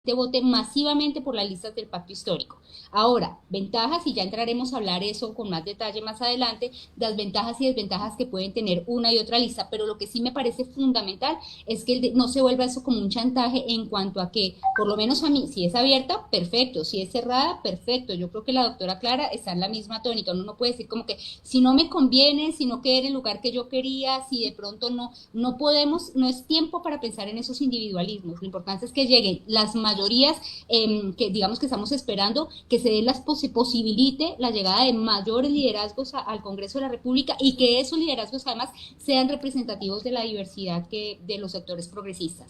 vote masivamente por las listas del pacto histórico. Ahora, ventajas, y ya entraremos a hablar eso con más detalle más adelante, las ventajas y desventajas que pueden tener una y otra lista, pero lo que sí me parece fundamental es que no se vuelva eso como un chantaje en cuanto a que, por lo menos a mí, si es abierta, perfecto, si es cerrada, perfecto. Yo creo que la doctora Clara está en la misma tónica. Uno no puede decir como que si no me conviene, si no quedé en el lugar que yo quería, si de pronto no podemos, no es tiempo para pensar en esos individualismos. Lo importante es que lleguen las mayorías que digamos que estamos esperando, que se den posibilite la llegada de mayores liderazgos al Congreso de la República y que esos liderazgos además sean representativos de la diversidad de los sectores progresistas.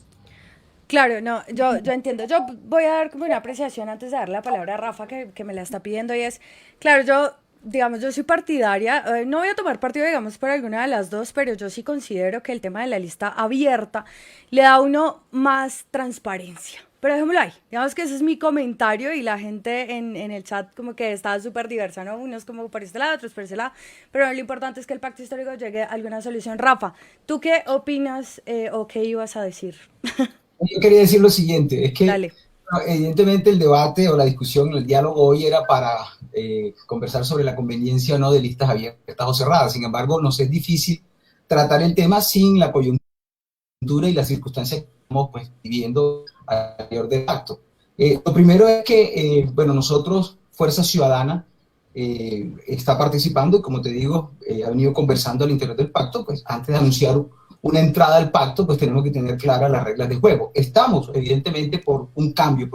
Claro, no, yo entiendo. Yo voy a dar como una apreciación antes de darle la palabra a Rafa, que me la está pidiendo, y es, claro, yo, digamos, yo soy partidaria, no voy a tomar partido, digamos, por alguna de las dos, pero yo sí considero que el tema de la lista abierta le da a uno más transparencia. Pero dejémoslo ahí. Digamos que ese es mi comentario y la gente en el chat como que está súper diversa, ¿no? Unos como por este lado, otros por ese lado. Pero lo importante es que el pacto histórico llegue a alguna solución. Rafa, ¿tú qué opinas o qué ibas a decir? Yo quería decir lo siguiente, es que Dale. evidentemente el debate o la discusión, el diálogo hoy era para conversar sobre la conveniencia o no de listas abiertas o cerradas. Sin embargo, nos es difícil tratar el tema sin la coyuntura y las circunstancias que estamos pues, viviendo alrededor del pacto. Lo primero es que, bueno, nosotros, Fuerza Ciudadana, está participando y como te digo, ha venido conversando al interior del pacto, pues antes de anunciar una entrada al pacto, pues tenemos que tener claras las reglas de juego. Estamos, evidentemente, por un cambio,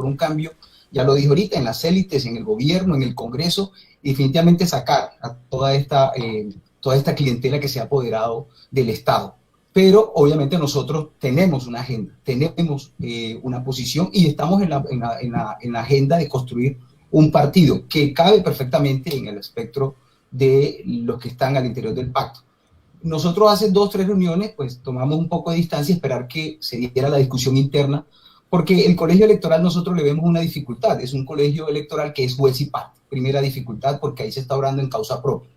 ya lo dije ahorita, en las élites, en el gobierno, en el Congreso, y definitivamente sacar a toda esta clientela que se ha apoderado del Estado. Pero obviamente nosotros tenemos una agenda, tenemos una posición y estamos en la agenda de construir un partido que cabe perfectamente en el espectro de los que están al interior del pacto. Nosotros hace 2-3 reuniones, pues tomamos un poco de distancia, esperar que se diera la discusión interna, porque el colegio electoral nosotros le vemos una dificultad, es un colegio electoral que es juez y parte. Primera dificultad, porque ahí se está obrando en causa propia.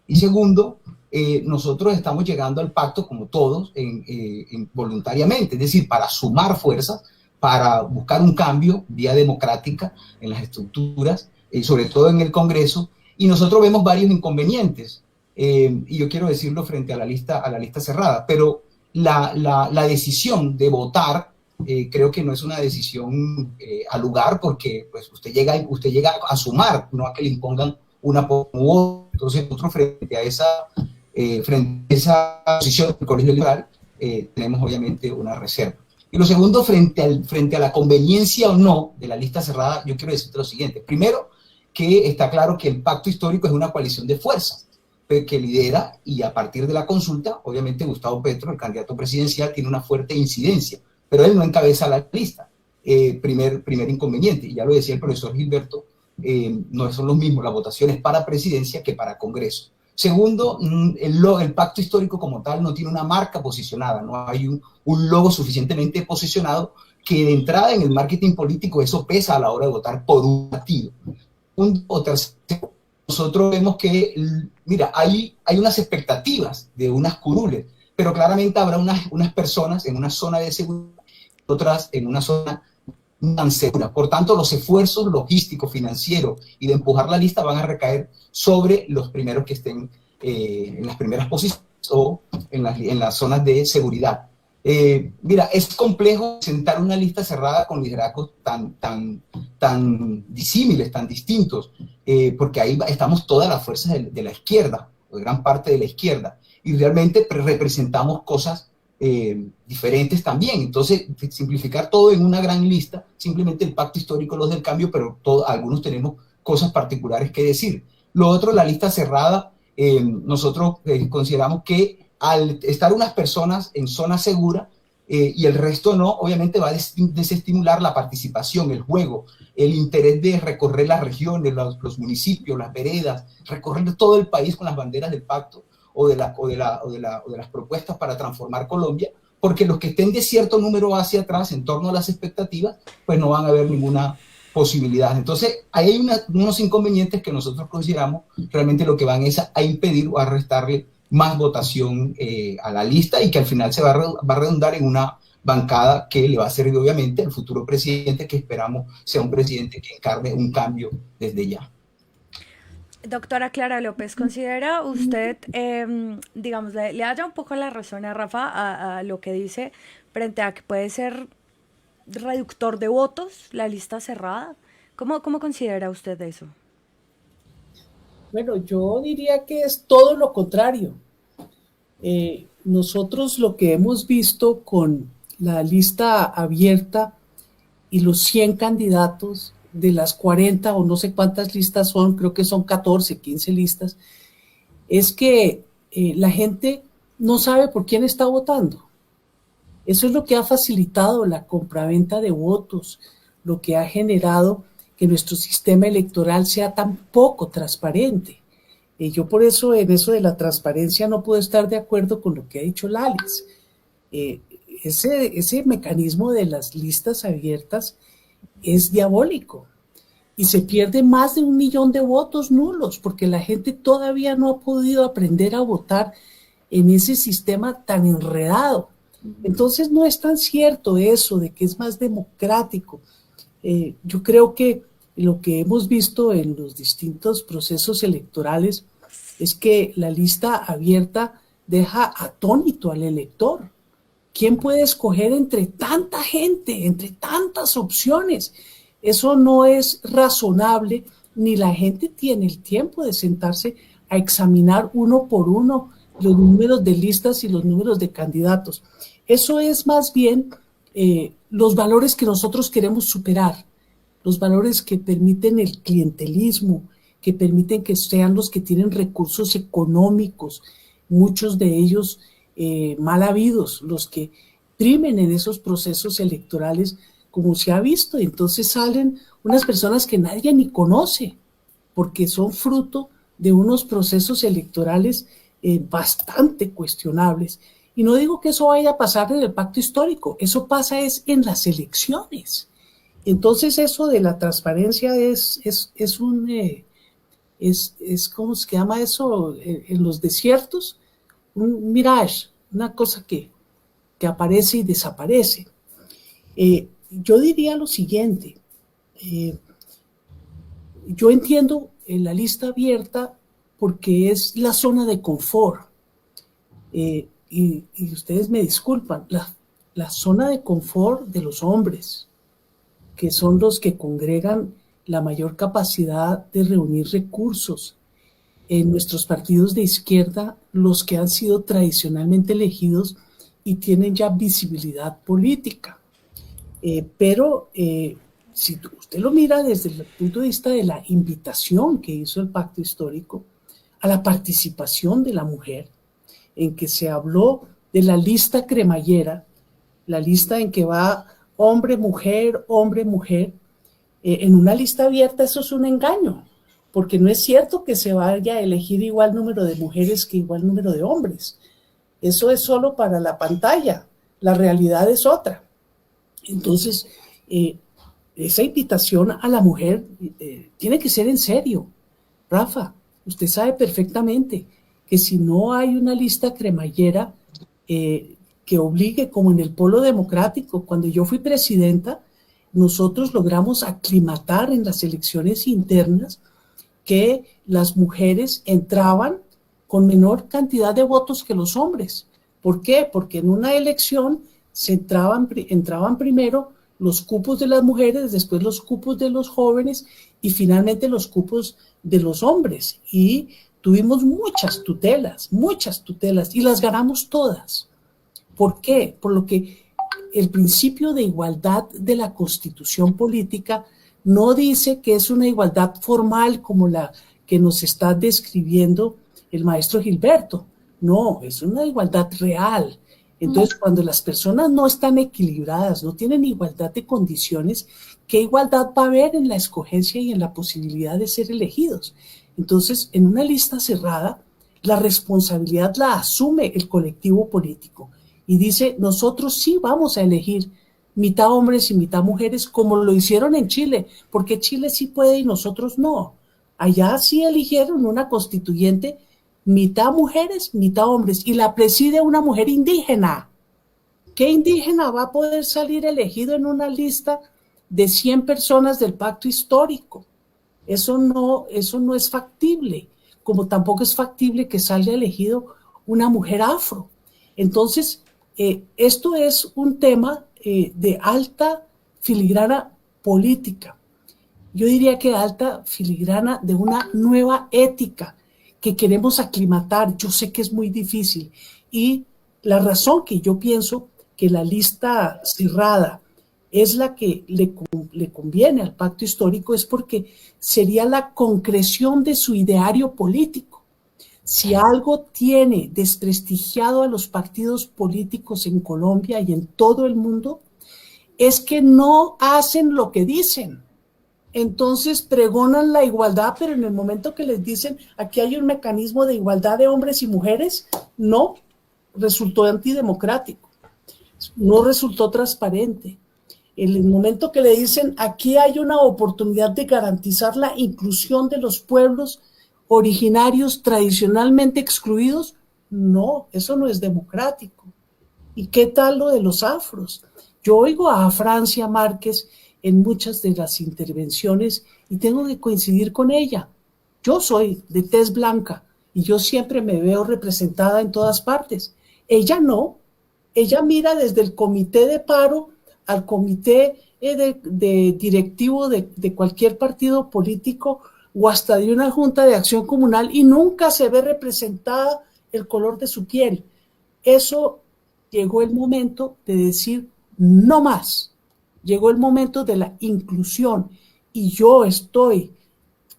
Y segundo, nosotros estamos llegando al pacto, como todos, voluntariamente, es decir, para sumar fuerzas, para buscar un cambio, vía democrática, en las estructuras, sobre todo en el Congreso, y nosotros vemos varios inconvenientes. Y yo quiero decirlo frente a la lista cerrada, pero la decisión de votar creo que no es una decisión al lugar, porque pues, usted llega a sumar, no a que le impongan una u otra. Entonces nosotros frente a esa posición del colegio electoral tenemos obviamente una reserva. Y lo segundo, frente a la conveniencia o no de la lista cerrada, yo quiero decirte lo siguiente. Primero, que está claro que el pacto histórico es una coalición de fuerzas que lidera, y a partir de la consulta, obviamente Gustavo Petro, el candidato presidencial, tiene una fuerte incidencia, pero él no encabeza la lista. Primer inconveniente, y ya lo decía el profesor Gilberto, no son los mismos las votaciones para presidencia que para Congreso. Segundo, el pacto histórico como tal no tiene una marca posicionada, no hay un logo suficientemente posicionado, que de entrada en el marketing político eso pesa a la hora de votar por un partido. O tercero, nosotros vemos que, mira, hay unas expectativas de unas curules, pero claramente habrá unas personas en una zona de seguridad, otras en una zona tan segura. Por tanto, los esfuerzos logísticos, financieros y de empujar la lista van a recaer sobre los primeros que estén en las primeras posiciones o en las zonas de seguridad. Mira, es complejo sentar una lista cerrada con liderazgos tan disímiles, tan distintos, porque ahí estamos todas las fuerzas de la izquierda, o de gran parte de la izquierda, y realmente representamos cosas diferentes también. Entonces, simplificar todo en una gran lista, simplemente el pacto histórico, los del cambio, pero algunos tenemos cosas particulares que decir. Lo otro, la lista cerrada, nosotros consideramos que al estar unas personas en zona segura y el resto no, obviamente va a desestimular la participación, el juego, el interés de recorrer las regiones, los municipios, las veredas, recorrer todo el país con las banderas del pacto o de las propuestas para transformar Colombia, porque los que estén de cierto número hacia atrás en torno a las expectativas, pues no van a haber ninguna posibilidad. Entonces, ahí hay unos inconvenientes que nosotros consideramos realmente lo que van es a impedir o a restarle más votación a la lista, y que al final se va a redundar en una bancada que le va a servir obviamente al futuro presidente, que esperamos sea un presidente que encarne un cambio desde ya. Doctora Clara López, ¿considera usted, digamos, le haya un poco la razón a Rafa a lo que dice frente a que puede ser reductor de votos la lista cerrada? ¿Cómo considera usted eso? Bueno, yo diría que es todo lo contrario. Nosotros lo que hemos visto con la lista abierta y los 100 candidatos de las 40 o no sé cuántas listas son, creo que son 14, 15 listas, es que la gente no sabe por quién está votando. Eso es lo que ha facilitado la compraventa de votos, lo que ha generado que nuestro sistema electoral sea tan poco transparente. Yo por eso en eso de la transparencia no puedo estar de acuerdo con lo que ha dicho Lalis. Ese mecanismo de las listas abiertas es diabólico y se pierde más de 1 millón de votos nulos porque la gente todavía no ha podido aprender a votar en ese sistema tan enredado. Entonces no es tan cierto eso de que es más democrático. Yo creo que lo que hemos visto en los distintos procesos electorales es que la lista abierta deja atónito al elector. ¿Quién puede escoger entre tanta gente, entre tantas opciones? Eso no es razonable, ni la gente tiene el tiempo de sentarse a examinar uno por uno los números de listas y los números de candidatos. Eso es más bien los valores que nosotros queremos superar, los valores que permiten el clientelismo, que permiten que sean los que tienen recursos económicos, muchos de ellos mal habidos, los que primen en esos procesos electorales, como se ha visto. Entonces salen unas personas que nadie ni conoce, porque son fruto de unos procesos electorales bastante cuestionables. Y no digo que eso vaya a pasar en el pacto histórico, eso pasa es en las elecciones. Entonces eso de la transparencia es ¿cómo se llama eso? En los desiertos, un mirage, una cosa que aparece y desaparece. Yo diría lo siguiente, yo entiendo la lista abierta porque es la zona de confort, y ustedes me disculpan, la zona de confort de los hombres, que son los que congregan la mayor capacidad de reunir recursos. En nuestros partidos de izquierda, los que han sido tradicionalmente elegidos y tienen ya visibilidad política. Pero si usted lo mira desde el punto de vista de la invitación que hizo el pacto histórico a la participación de la mujer, en que se habló de la lista cremallera, la lista en que va hombre, mujer, en una lista abierta eso es un engaño, porque no es cierto que se vaya a elegir igual número de mujeres que igual número de hombres. Eso es solo para la pantalla, la realidad es otra. Entonces, esa invitación a la mujer tiene que ser en serio. Rafa, usted sabe perfectamente que si no hay una lista cremallera que obligue, como en el Polo Democrático, cuando yo fui presidenta, nosotros logramos aclimatar en las elecciones internas que las mujeres entraban con menor cantidad de votos que los hombres. ¿Por qué? Porque en una elección entraban primero los cupos de las mujeres, después los cupos de los jóvenes y finalmente los cupos de los hombres. Y tuvimos muchas tutelas y las ganamos todas. ¿Por qué? Por lo que el principio de igualdad de la Constitución política no dice que es una igualdad formal como la que nos está describiendo el maestro Gilberto. No, es una igualdad real. Entonces, cuando las personas no están equilibradas, no tienen igualdad de condiciones, ¿qué igualdad va a haber en la escogencia y en la posibilidad de ser elegidos? Entonces, en una lista cerrada, la responsabilidad la asume el colectivo político y dice, nosotros sí vamos a elegir mitad hombres y mitad mujeres, como lo hicieron en Chile, porque Chile sí puede y nosotros no. Allá sí eligieron una constituyente mitad mujeres, mitad hombres, y la preside una mujer indígena. ¿Qué indígena va a poder salir elegido en una lista de 100 personas del pacto histórico? Eso no es factible, como tampoco es factible que salga elegido una mujer afro. Entonces, esto es un tema de alta filigrana política. Yo diría que alta filigrana de una nueva ética que queremos aclimatar. Yo sé que es muy difícil y la razón que yo pienso que la lista cerrada es la que le conviene al pacto histórico es porque sería la concreción de su ideario político. Si algo tiene desprestigiado a los partidos políticos en Colombia y en todo el mundo, es que no hacen lo que dicen. Entonces pregonan la igualdad, pero en el momento que les dicen aquí hay un mecanismo de igualdad de hombres y mujeres, no, resultó antidemocrático, no resultó transparente. En el momento que le dicen aquí hay una oportunidad de garantizar la inclusión de los pueblos originarios tradicionalmente excluidos, no, eso no es democrático. ¿Y qué tal lo de los afros? Yo oigo a Francia Márquez en muchas de las intervenciones y tengo que coincidir con ella. Yo soy de tez blanca y yo siempre me veo representada en todas partes. Ella no, ella mira desde el comité de paro al comité de directivo de cualquier partido político o hasta de una junta de acción comunal y nunca se ve representada el color de su piel. Eso llegó el momento de decir no más. Llegó el momento de la inclusión y yo estoy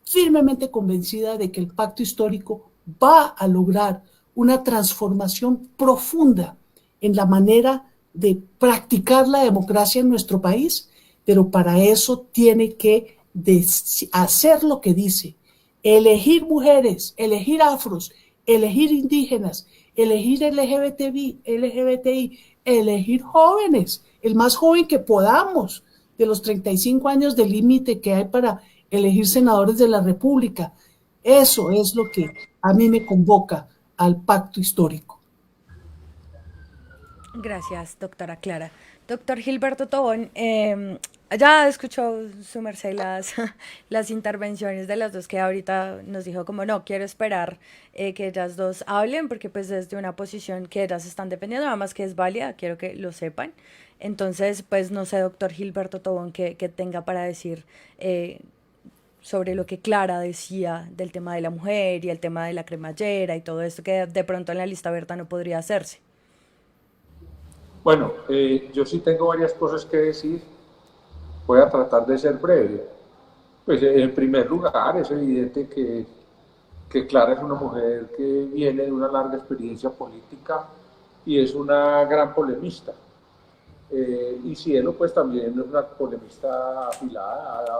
firmemente convencida de que el pacto histórico va a lograr una transformación profunda en la manera de practicar la democracia en nuestro país, pero para eso tiene que hacer lo que dice, elegir mujeres, elegir afros, elegir indígenas, elegir LGBTI, elegir jóvenes, el más joven que podamos, de los 35 años de límite que hay para elegir senadores de la República. Eso es lo que a mí me convoca al pacto histórico. Gracias, doctora Clara. Doctor Gilberto Tobón, ya escuchó su merced las intervenciones de las dos que ahorita nos dijo como no, quiero esperar que ellas dos hablen porque pues desde una posición que ellas están defendiendo, nada más que es válida, quiero que lo sepan. Entonces, pues no sé, doctor Gilberto Tobón, que tenga para decir sobre lo que Clara decía del tema de la mujer y el tema de la cremallera y todo esto que de pronto en la lista abierta no podría hacerse. Bueno, yo sí tengo varias cosas que decir. Voy a tratar de ser breve. Pues en primer lugar, es evidente que Clara es una mujer que viene de una larga experiencia política y es una gran polemista. Y Cielo, pues también es una polemista afilada.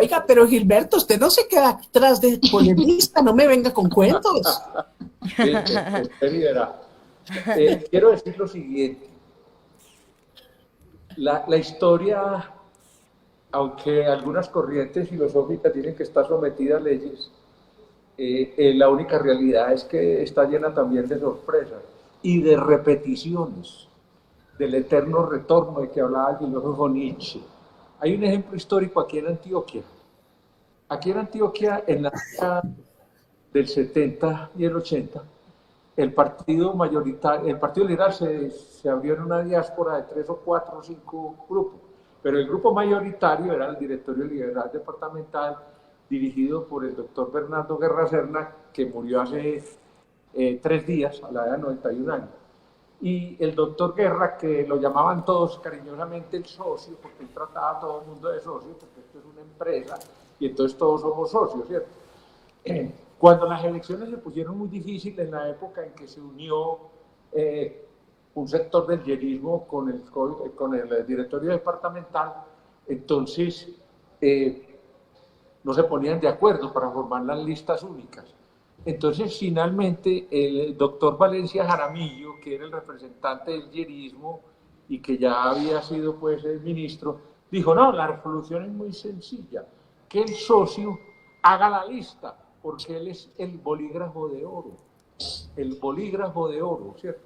Oiga, pero Gilberto, usted no se queda atrás de polemista, no me venga con cuentos. Quiero decir lo siguiente. La historia, aunque algunas corrientes filosóficas tienen que estar sometidas a leyes, la única realidad es que está llena también de sorpresas y de repeticiones, del eterno retorno de que hablaba el filósofo Nietzsche. Hay un ejemplo histórico aquí en Antioquia. Aquí en Antioquia, en la década del 70 y el 80, el partido mayoritario, el Partido Liberal se abrió en una diáspora de 3 o 4 o 5 grupos, pero el grupo mayoritario era el Directorio Liberal Departamental, dirigido por el doctor Bernardo Guerra Serna, que murió hace 3 días, a la edad de 91 años. Y el doctor Guerra, que lo llamaban todos cariñosamente el socio, porque él trataba a todo el mundo de socio, porque esto es una empresa, y entonces todos somos socios, ¿cierto? Cuando las elecciones se pusieron muy difíciles en la época en que se unió un sector del yerismo con el directorio departamental, entonces no se ponían de acuerdo para formar las listas únicas. Entonces, finalmente, el doctor Valencia Jaramillo, que era el representante del yerismo y que ya había sido pues el ministro, dijo, no, la resolución es muy sencilla, que el socio haga la lista, porque él es el bolígrafo de oro, ¿cierto?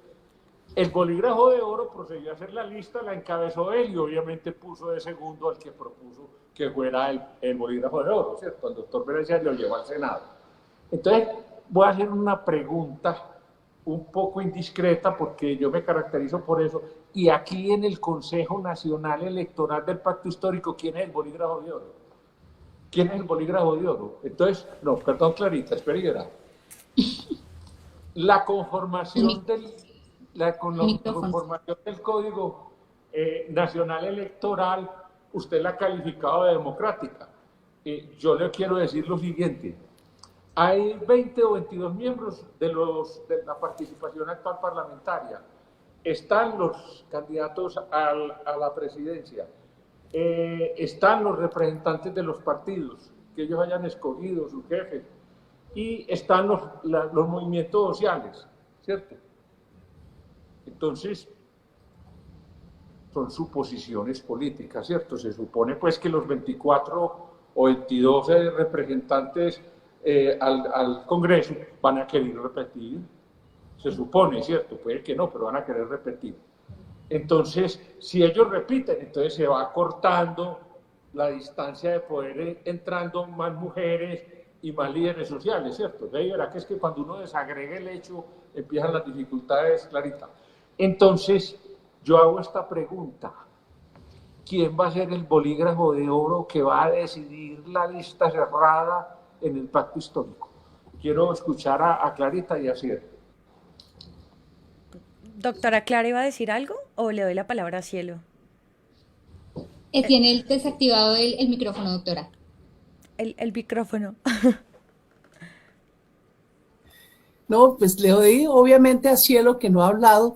El bolígrafo de oro procedió a hacer la lista, la encabezó él y obviamente puso de segundo al que propuso que fuera el bolígrafo de oro, ¿cierto? El doctor Berecia lo llevó al Senado. Entonces, voy a hacer una pregunta un poco indiscreta porque yo me caracterizo por eso. Y aquí en el Consejo Nacional Electoral del Pacto Histórico, ¿quién es el bolígrafo de oro? ¿Quién es el bolígrafo de oro? Entonces, no, perdón, Clarita, espera y verá. La conformación la conformación del Código Nacional Electoral, usted la ha calificado de democrática. Yo le quiero decir lo siguiente. Hay 20 o 22 miembros de la participación actual parlamentaria. Están los candidatos a la presidencia. Están los representantes de los partidos que ellos hayan escogido, sus jefes. Y están los movimientos sociales, ¿cierto? Entonces, son suposiciones políticas, ¿cierto? Se supone pues que los 24 o 22 representantes al Congreso van a querer repetir, se supone, ¿cierto? Puede que no, pero van a querer repetir. Entonces, si ellos repiten, entonces se va cortando la distancia de poder entrando más mujeres y más líderes sociales, ¿cierto? De ahí verá que es que cuando uno desagrega el hecho, empiezan las dificultades, Clarita. Entonces, yo hago esta pregunta. ¿Quién va a ser el bolígrafo de oro que va a decidir la lista cerrada en el pacto histórico? Quiero escuchar a Clarita y a Cielo. Doctora Clara, ¿iba a decir algo o le doy la palabra a Cielo? Tiene desactivado el micrófono, doctora. El micrófono. No, pues le doy obviamente a Cielo que no ha hablado,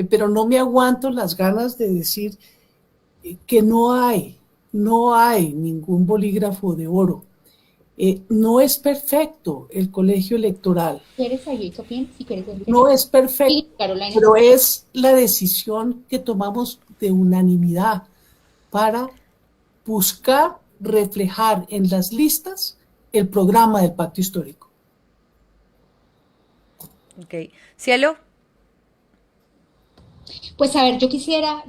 pero no me aguanto las ganas de decir que no hay ningún bolígrafo de oro. No es perfecto el colegio electoral. ¿Quieres seguir, Sofía? Si quieres no es perfecto, sí, Carolina. Pero es la decisión que tomamos de unanimidad para buscar reflejar en las listas el programa del pacto histórico. Ok. Cielo. Pues a ver, yo quisiera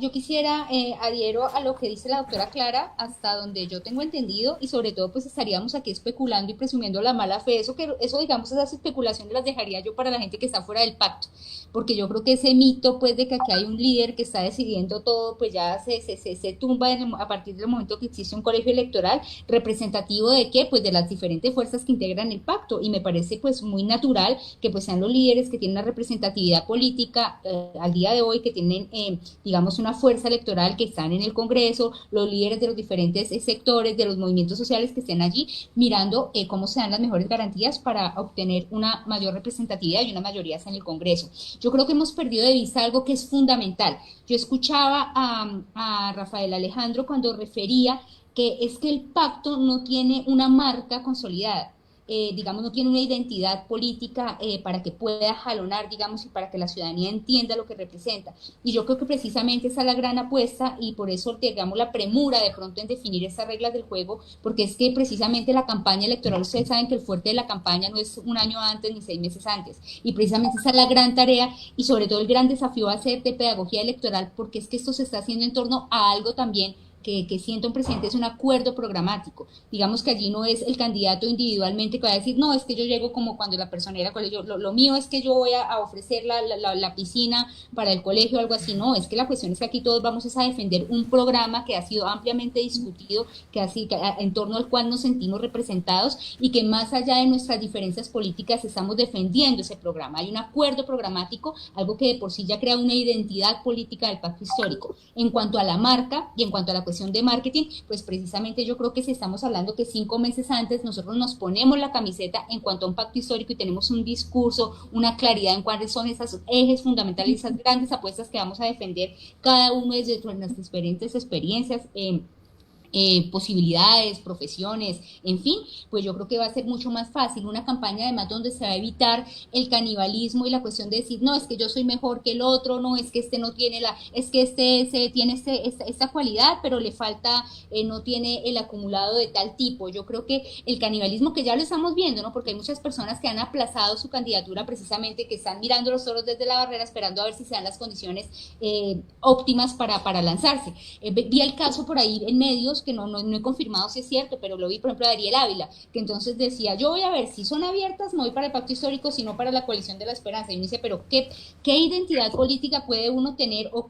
adhiero a lo que dice la doctora Clara, hasta donde yo tengo entendido, y sobre todo pues estaríamos aquí especulando y presumiendo la mala fe. Eso digamos, esas especulaciones las dejaría yo para la gente que está fuera del pacto, porque yo creo que ese mito pues de que aquí hay un líder que está decidiendo todo, pues ya se tumba a partir del momento que existe un colegio electoral representativo de ¿qué? Pues de las diferentes fuerzas que integran el pacto, y me parece pues muy natural que pues sean los líderes que tienen una representatividad política al día de hoy, que tienen digamos una fuerza electoral, que están en el Congreso, los líderes de los diferentes sectores, de los movimientos sociales que estén allí, mirando cómo se dan las mejores garantías para obtener una mayor representatividad y una mayoría en el Congreso. Yo creo que hemos perdido de vista algo que es fundamental. Yo escuchaba a Rafael Alejandro cuando refería que es que el pacto no tiene una marca consolidada. Digamos, no tiene una identidad política para que pueda jalonar, digamos, y para que la ciudadanía entienda lo que representa. Y yo creo que precisamente esa es la gran apuesta, y por eso, digamos, la premura de pronto en definir esas reglas del juego, porque es que precisamente la campaña electoral, ustedes saben que el fuerte de la campaña no es un año antes ni 6 meses antes, y precisamente esa es la gran tarea, y sobre todo el gran desafío va a ser de pedagogía electoral, porque es que esto se está haciendo en torno a algo también que sienta un presidente, es un acuerdo programático. Digamos que allí no es el candidato individualmente que va a decir, no, es que yo llego como cuando la persona era colegio, lo mío es que yo voy a ofrecer la piscina para el colegio o algo así. No, es que la cuestión es que aquí todos vamos a defender un programa que ha sido ampliamente discutido, en torno al cual nos sentimos representados, y que más allá de nuestras diferencias políticas estamos defendiendo ese programa. Hay un acuerdo programático, algo que de por sí ya crea una identidad política del pacto histórico. En cuanto a la marca y en cuanto a la cuestión de marketing, pues precisamente yo creo que si estamos hablando que 5 meses antes nosotros nos ponemos la camiseta en cuanto a un pacto histórico y tenemos un discurso, una claridad en cuáles son esos ejes fundamentales, esas grandes apuestas que vamos a defender cada uno desde nuestras diferentes experiencias posibilidades, profesiones, en fin, pues yo creo que va a ser mucho más fácil una campaña además donde se va a evitar el canibalismo y la cuestión de decir, no, es que yo soy mejor que el otro, no, es que este no tiene es que tiene esta cualidad, pero le falta, no tiene el acumulado de tal tipo. Yo creo que el canibalismo que ya lo estamos viendo, ¿no? Porque hay muchas personas que han aplazado su candidatura precisamente, que están mirando los toros desde la barrera esperando a ver si se dan las condiciones óptimas para lanzarse. Vi el caso por ahí en medios que no he confirmado si es cierto, pero lo vi, por ejemplo, de Ariel Ávila, que entonces decía, yo voy a ver si son abiertas, me voy para el pacto histórico, si no para la coalición de la esperanza. Y uno dice, pero ¿qué identidad política puede uno tener o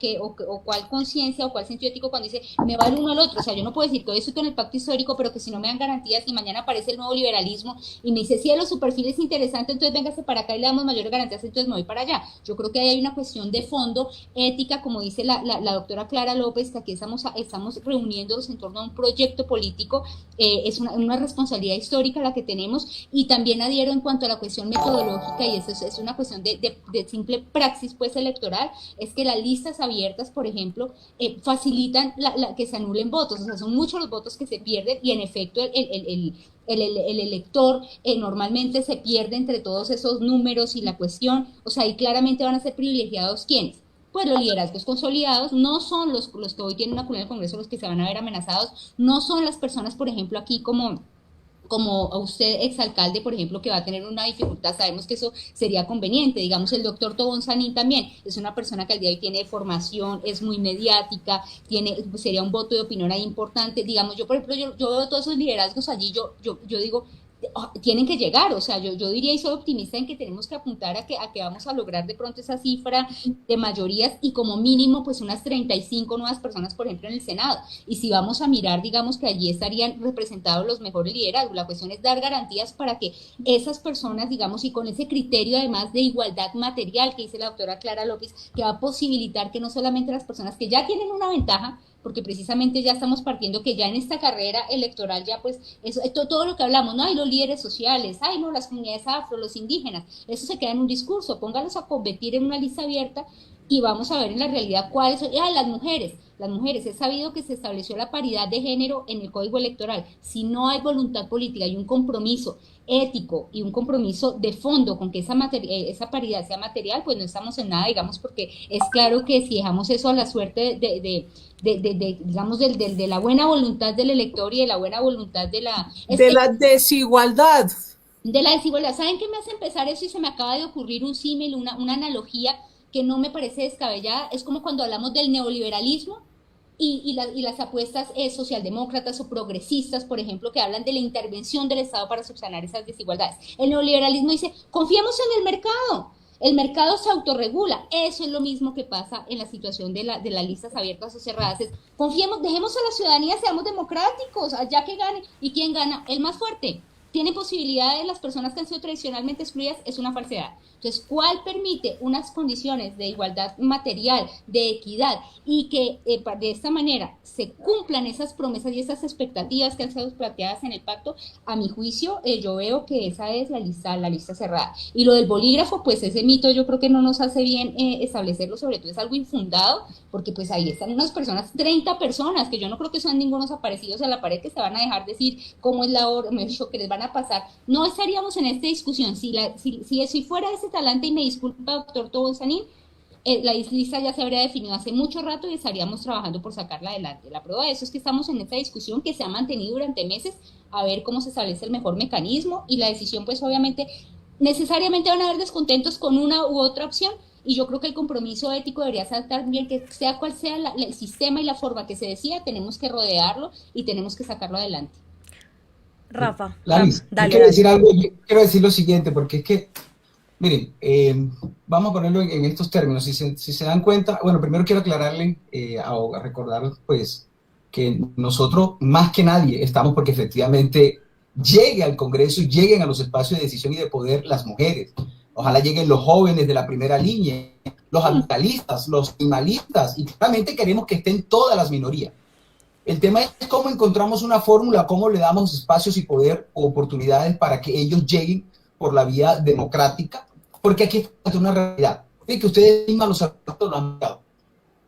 cuál conciencia o cuál sentido ético cuando dice, me va el uno al otro? O sea, yo no puedo decir que hoy estoy con el pacto histórico, pero que si no me dan garantías y mañana aparece el nuevo liberalismo y me dice, cielo, su perfil es interesante, entonces véngase para acá y le damos mayores garantías, entonces me voy para allá. Yo creo que ahí hay una cuestión de fondo ética, como dice la doctora Clara López, que aquí estamos reuniéndonos en torno a un proyecto político, es una responsabilidad histórica la que tenemos, y también adhiero en cuanto a la cuestión metodológica, y eso es una cuestión de simple praxis pues electoral, es que las listas abiertas, por ejemplo, facilitan que se anulen votos, o sea, son muchos los votos que se pierden, y en efecto el elector normalmente se pierde entre todos esos números y la cuestión, o sea, y claramente van a ser privilegiados ¿quiénes? Pues los liderazgos consolidados, no son los que hoy tienen una cuna en el Congreso los que se van a ver amenazados, no son las personas, por ejemplo, aquí como a usted, exalcalde, por ejemplo, que va a tener una dificultad, sabemos que eso sería conveniente, digamos, el doctor Tobón Sanín también, es una persona que al día de hoy tiene formación, es muy mediática, sería un voto de opinión ahí importante, digamos, yo, por ejemplo, yo veo todos esos liderazgos allí, yo digo, tienen que llegar, o sea, yo diría y soy optimista en que tenemos que apuntar a que vamos a lograr de pronto esa cifra de mayorías y como mínimo pues unas 35 nuevas personas, por ejemplo, en el Senado. Y si vamos a mirar, digamos que allí estarían representados los mejores liderazgos. La cuestión es dar garantías para que esas personas, digamos, y con ese criterio además de igualdad material que dice la doctora Clara López, que va a posibilitar que no solamente las personas que ya tienen una ventaja, porque precisamente ya estamos partiendo que ya en esta carrera electoral ya pues todo lo que hablamos, no hay los líderes sociales, ay no, las comunidades afro, los indígenas, eso se queda en un discurso, póngalos a competir en una lista abierta y vamos a ver en la realidad cuáles son, las mujeres, es sabido que se estableció la paridad de género en el Código Electoral, si no hay voluntad política y un compromiso ético y un compromiso de fondo con que esa paridad sea material, pues no estamos en nada, digamos, porque es claro que si dejamos eso a la suerte digamos, de la buena voluntad del elector y de la buena voluntad de la desigualdad. De la desigualdad. ¿Saben qué me hace empezar eso? Y se me acaba de ocurrir un símil, una analogía que no me parece descabellada. Es como cuando hablamos del neoliberalismo y las apuestas socialdemócratas o progresistas, por ejemplo, que hablan de la intervención del Estado para subsanar esas desigualdades. El neoliberalismo dice, confiemos en el mercado se autorregula. Eso es lo mismo que pasa en la situación de las listas abiertas o cerradas. Confiemos, dejemos a la ciudadanía, seamos democráticos, allá que gane. ¿Y quién gana? El más fuerte. Tiene posibilidades las personas que han sido tradicionalmente excluidas, es una falsedad. Entonces, ¿cuál permite unas condiciones de igualdad material, de equidad, y que de esta manera se cumplan esas promesas y esas expectativas que han sido planteadas en el pacto? A mi juicio, yo veo que esa es la lista cerrada. Y lo del bolígrafo, pues ese mito yo creo que no nos hace bien establecerlo, sobre todo es algo infundado, porque pues ahí están unas personas, 30 personas, que yo no creo que sean ningunos aparecidos a la pared, que se van a dejar decir cómo es la hora, me he dicho que les van a pasar. No estaríamos en esta discusión. Si fuera ese talante, y me disculpa, doctor Tobón Sanín, la lista ya se habría definido hace mucho rato y estaríamos trabajando por sacarla adelante. La prueba de eso es que estamos en esta discusión que se ha mantenido durante meses a ver cómo se establece el mejor mecanismo, y la decisión pues obviamente necesariamente van a haber descontentos con una u otra opción, y yo creo que el compromiso ético debería ser también que sea cual sea el sistema y la forma que se decida, tenemos que rodearlo y tenemos que sacarlo adelante. Rafa, Laris, dale. Quiero decir lo siguiente, porque es que miren, vamos a ponerlo en estos términos. Si se dan cuenta, bueno, primero quiero aclararle, a recordar, pues, que nosotros, más que nadie, estamos porque efectivamente llegue al Congreso y lleguen a los espacios de decisión y de poder las mujeres. Ojalá lleguen los jóvenes de la primera línea, los ambientalistas, los animalistas, y claramente queremos que estén todas las minorías. El tema es cómo encontramos una fórmula, cómo le damos espacios y poder o oportunidades para que ellos lleguen por la vía democrática, porque aquí está una realidad, que ustedes mismos lo han dado.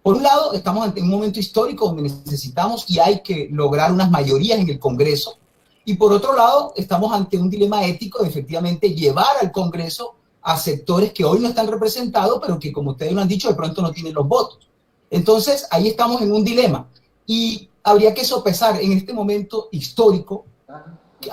Por un lado, estamos ante un momento histórico donde necesitamos y hay que lograr unas mayorías en el Congreso. Y por otro lado, estamos ante un dilema ético de efectivamente llevar al Congreso a sectores que hoy no están representados, pero que, como ustedes lo han dicho, de pronto no tienen los votos. Entonces, ahí estamos en un dilema. Y habría que sopesar en este momento histórico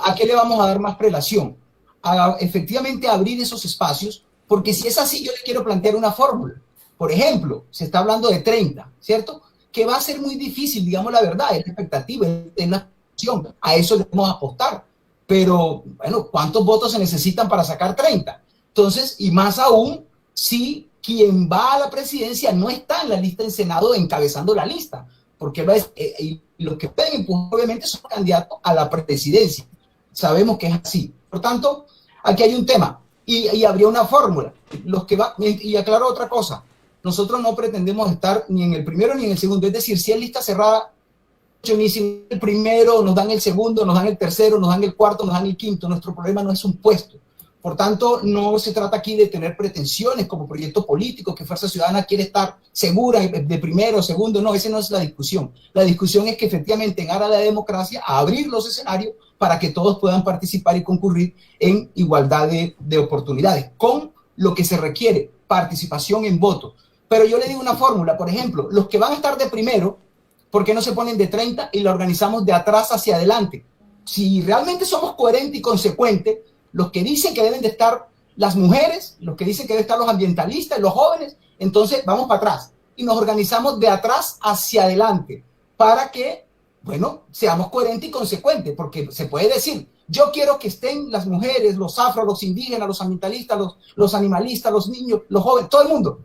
a qué le vamos a dar más prelación. A efectivamente abrir esos espacios, porque si es así, yo le quiero plantear una fórmula. Por ejemplo, se está hablando de 30, ¿cierto? Que va a ser muy difícil, digamos la verdad, es la expectativa, es la opción, a eso le vamos a apostar. Pero, bueno, ¿cuántos votos se necesitan para sacar 30? Entonces, y más aún, si quien va a la presidencia no está en la lista en Senado encabezando la lista, porque los que pueden empujar, obviamente, son candidatos a la presidencia. Sabemos que es así. Por tanto, aquí hay un tema y habría una fórmula. Y aclaro otra cosa. Nosotros no pretendemos estar ni en el primero ni en el segundo. Es decir, si es lista cerrada, ni si el primero, nos dan el segundo, nos dan el tercero, nos dan el cuarto, nos dan el quinto. Nuestro problema no es un puesto. Por tanto, no se trata aquí de tener pretensiones como proyecto político, que Fuerza Ciudadana quiere estar segura de primero o segundo. No, esa no es la discusión. La discusión es que efectivamente en aras de la democracia, a abrir los escenarios para que todos puedan participar y concurrir en igualdad de oportunidades, con lo que se requiere, participación en voto. Pero yo le digo una fórmula, por ejemplo, los que van a estar de primero, ¿por qué no se ponen de 30 y la organizamos de atrás hacia adelante? Si realmente somos coherentes y consecuentes, los que dicen que deben de estar las mujeres, los que dicen que deben estar los ambientalistas, los jóvenes, entonces vamos para atrás y nos organizamos de atrás hacia adelante para que, bueno, seamos coherentes y consecuentes, porque se puede decir, yo quiero que estén las mujeres, los afro, los indígenas, los ambientalistas, los animalistas, los niños, los jóvenes, todo el mundo,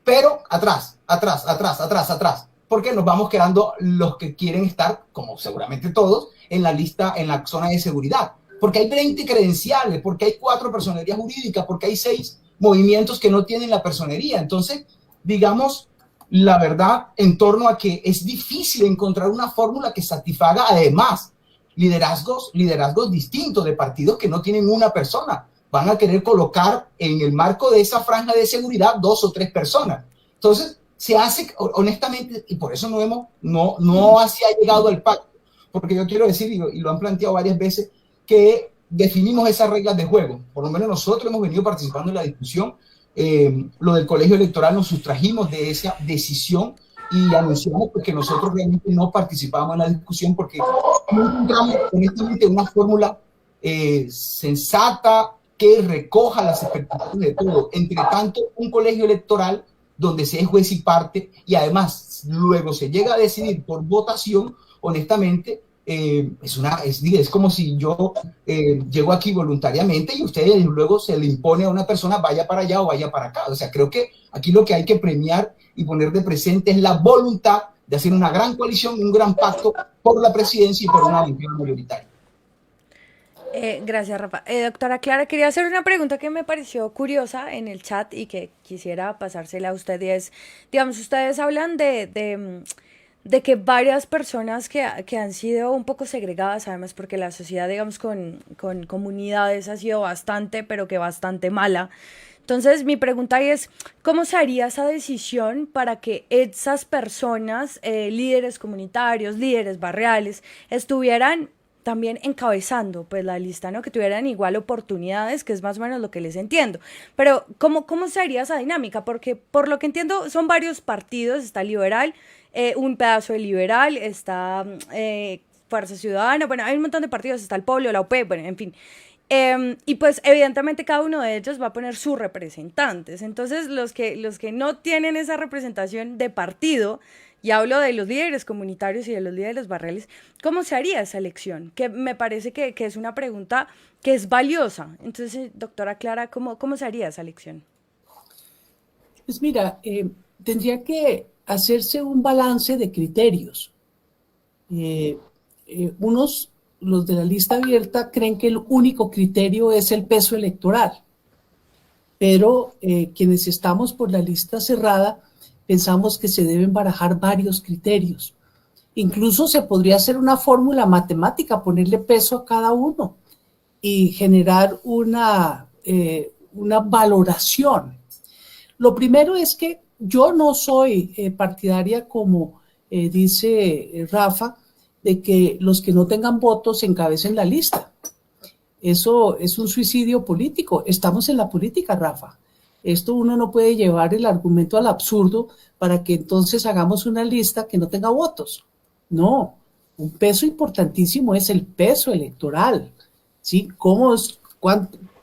pero atrás, porque nos vamos quedando los que quieren estar, como seguramente todos, en la lista, en la zona de seguridad. Porque hay 20 credenciales, porque hay 4 personerías jurídicas, porque hay 6 movimientos que no tienen la personería. Entonces, digamos la verdad en torno a que es difícil encontrar una fórmula que satisfaga además liderazgos distintos de partidos que no tienen una persona. Van a querer colocar en el marco de esa franja de seguridad 2 o 3 personas. Entonces, se hace honestamente, y por eso no se ha llegado al pacto, porque yo quiero decir, y lo han planteado varias veces, que definimos esas reglas de juego. Por lo menos nosotros hemos venido participando en la discusión. Lo del colegio electoral nos sustrajimos de esa decisión y anunciamos que nosotros realmente no participábamos en la discusión porque no encontramos honestamente una fórmula sensata que recoja las expectativas de todo. Entre tanto, un colegio electoral donde se es juez y parte y además luego se llega a decidir por votación, honestamente, es como si yo llego aquí voluntariamente y ustedes luego se le impone a una persona vaya para allá o vaya para acá. O sea, creo que aquí lo que hay que premiar y poner de presente es la voluntad de hacer una gran coalición, un gran pacto por la presidencia y por una elección mayoritaria. Gracias, Rafa. Doctora Clara, quería hacer una pregunta que me pareció curiosa en el chat y que quisiera pasársela a usted y es, digamos, ustedes hablan de que varias personas que han sido un poco segregadas, además porque la sociedad, digamos, con comunidades ha sido bastante, pero que bastante mala. Entonces, mi pregunta es, ¿cómo se haría esa decisión para que esas personas, líderes comunitarios, líderes barriales, estuvieran también encabezando pues la lista, ¿no? Que tuvieran igual oportunidades, que es más o menos lo que les entiendo. Pero, ¿cómo se haría esa dinámica? Porque, por lo que entiendo, son varios partidos, está Liberal, un pedazo de Liberal, está Fuerza Ciudadana, bueno, hay un montón de partidos, está el Pueblo, la UP, bueno, en fin. Y pues evidentemente cada uno de ellos va a poner sus representantes. Entonces los que no tienen esa representación de partido, y hablo de los líderes comunitarios y de los líderes barriales, ¿cómo se haría esa elección? Que me parece que es una pregunta que es valiosa. Entonces, doctora Clara, ¿cómo se haría esa elección? Pues mira, tendría que hacerse un balance de criterios. Los de la lista abierta, creen que el único criterio es el peso electoral, pero quienes estamos por la lista cerrada pensamos que se deben barajar varios criterios. Incluso se podría hacer una fórmula matemática, ponerle peso a cada uno y generar una valoración. Lo primero es que yo no soy partidaria, como dice Rafa, de que los que no tengan votos encabecen la lista. Eso es un suicidio político. Estamos en la política, Rafa. Esto uno no puede llevar el argumento al absurdo para que entonces hagamos una lista que no tenga votos. No, un peso importantísimo es el peso electoral. ¿Sí?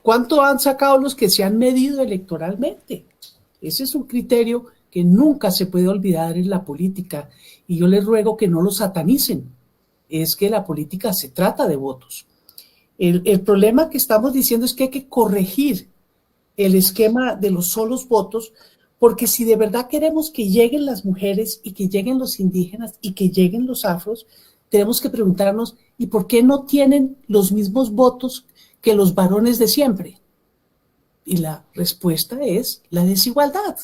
¿Cuánto han sacado los que se han medido electoralmente? Ese es un criterio que nunca se puede olvidar en la política, y yo les ruego que no lo satanicen. Es que la política se trata de votos. El problema que estamos diciendo es que hay que corregir el esquema de los solos votos, porque si de verdad queremos que lleguen las mujeres y que lleguen los indígenas y que lleguen los afros, tenemos que preguntarnos, ¿y por qué no tienen los mismos votos que los varones de siempre? Y la respuesta es la desigualdad,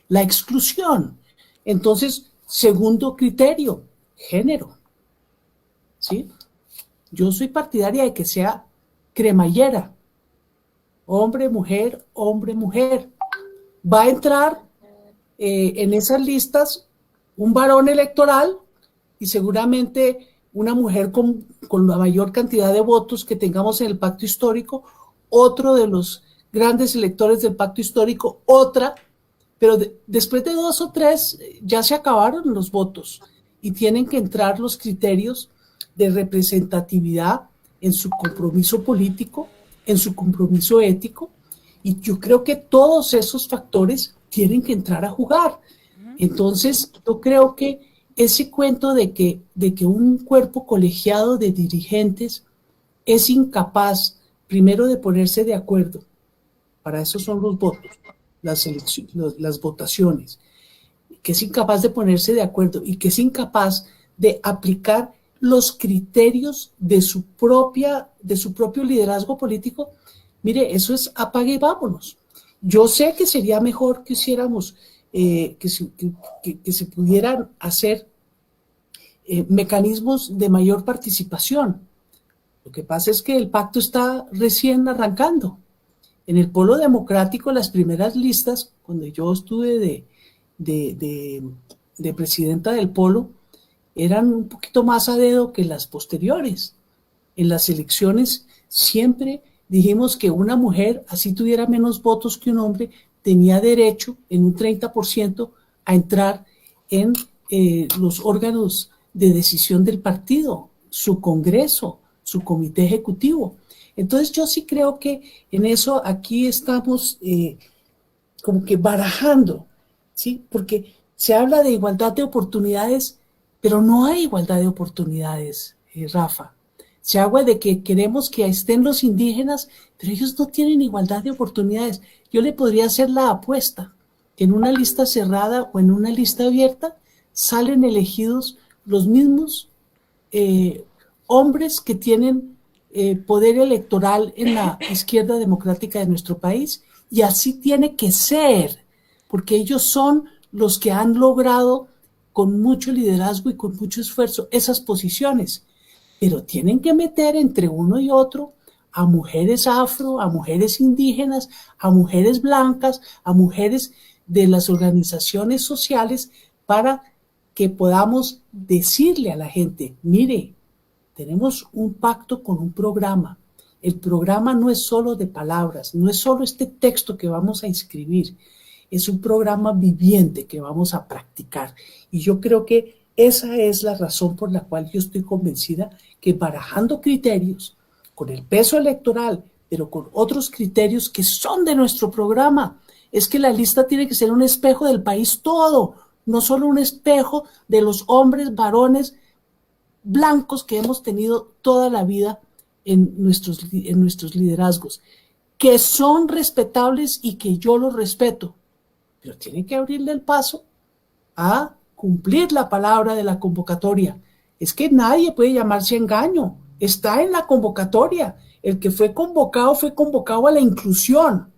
la exclusión. Entonces, segundo criterio, género. ¿Sí? Yo soy partidaria de que sea cremallera. Hombre, mujer, hombre, mujer. Va a entrar en esas listas un varón electoral y seguramente una mujer con la mayor cantidad de votos que tengamos en el pacto histórico, otro de los grandes electores del pacto histórico, otra, pero después de 2 o 3 ya se acabaron los votos y tienen que entrar los criterios de representatividad en su compromiso político, en su compromiso ético, y yo creo que todos esos factores tienen que entrar a jugar. Entonces, yo creo que ese cuento de que un cuerpo colegiado de dirigentes es incapaz, primero, de ponerse de acuerdo, para eso son los votos, las votaciones, que es incapaz de ponerse de acuerdo y que es incapaz de aplicar los criterios de su propio liderazgo político, mire, eso es apague y vámonos. Yo sé que sería mejor que hiciéramos, que se pudieran hacer mecanismos de mayor participación. Lo que pasa es que el pacto está recién arrancando. En el Polo Democrático, las primeras listas, cuando yo estuve de presidenta del Polo, eran un poquito más a dedo que las posteriores. En las elecciones siempre dijimos que una mujer, así tuviera menos votos que un hombre, tenía derecho en un 30% a entrar en los órganos de decisión del partido, su congreso, su comité ejecutivo. Entonces yo sí creo que en eso aquí estamos como que barajando, ¿sí? Porque se habla de igualdad de oportunidades, pero no hay igualdad de oportunidades, Rafa. Se habla de que queremos que estén los indígenas, pero ellos no tienen igualdad de oportunidades. Yo le podría hacer la apuesta que en una lista cerrada o en una lista abierta salen elegidos los mismos hombres que tienen poder electoral en la izquierda democrática de nuestro país, y así tiene que ser, porque ellos son los que han logrado con mucho liderazgo y con mucho esfuerzo esas posiciones, pero tienen que meter entre uno y otro a mujeres afro, a mujeres indígenas, a mujeres blancas, a mujeres de las organizaciones sociales, para que podamos decirle a la gente, mire, tenemos un pacto con un programa. El programa no es solo de palabras, no es solo este texto que vamos a escribir, es un programa viviente que vamos a practicar. Y yo creo que esa es la razón por la cual yo estoy convencida que barajando criterios, con el peso electoral, pero con otros criterios que son de nuestro programa, es que la lista tiene que ser un espejo del país todo, no solo un espejo de los hombres, varones, blancos que hemos tenido toda la vida en nuestros liderazgos, que son respetables y que yo los respeto, pero tienen que abrirle el paso a cumplir la palabra de la convocatoria. Es que nadie puede llamarse engaño, está en la convocatoria. El que fue convocado a la inclusión,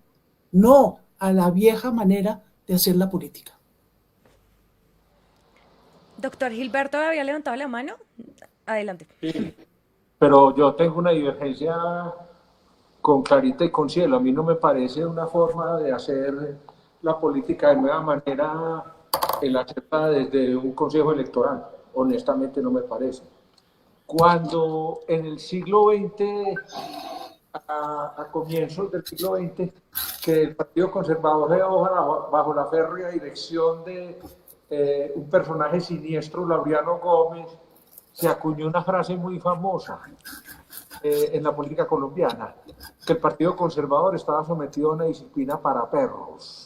no a la vieja manera de hacer la política. Doctor Gilberto había levantado la mano. Adelante. Sí, pero yo tengo una divergencia con Clarita y con Cielo. A mí no me parece una forma de hacer la política de nueva manera el hacerla desde un consejo electoral. Honestamente no me parece. Cuando en el siglo XX, a comienzos del siglo XX, que el Partido Conservador bajo la férrea dirección de un personaje siniestro, Laureano Gómez, se acuñó una frase muy famosa en la política colombiana, que el Partido Conservador estaba sometido a una disciplina para perros.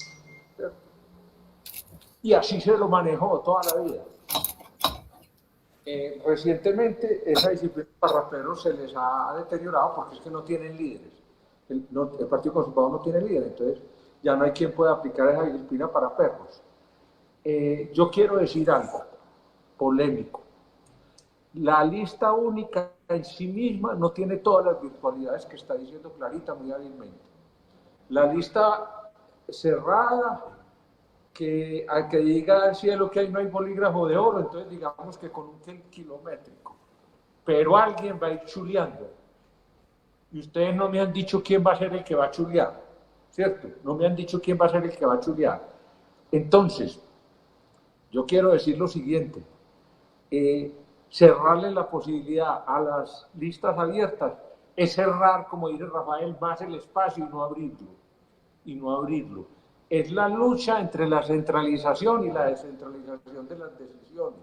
Y así se lo manejó toda la vida. Recientemente esa disciplina para perros se les ha deteriorado porque es que no tienen líderes. El Partido Conservador no tiene líderes, entonces ya no hay quien pueda aplicar esa disciplina para perros. Yo quiero decir algo polémico. La lista única en sí misma no tiene todas las virtualidades que está diciendo Clarita muy hábilmente. La lista cerrada, que al que diga al cielo que ahí no hay bolígrafo de oro, entonces digamos que con un kilométrico. Pero alguien va a ir chuleando. Y ustedes no me han dicho quién va a ser el que va a chulear, ¿cierto? No me han dicho quién va a ser el que va a chulear. Entonces, yo quiero decir lo siguiente. Cerrarle la posibilidad a las listas abiertas es cerrar, como dice Rafael, más el espacio y no abrirlo. Es la lucha entre la centralización y la descentralización de las decisiones.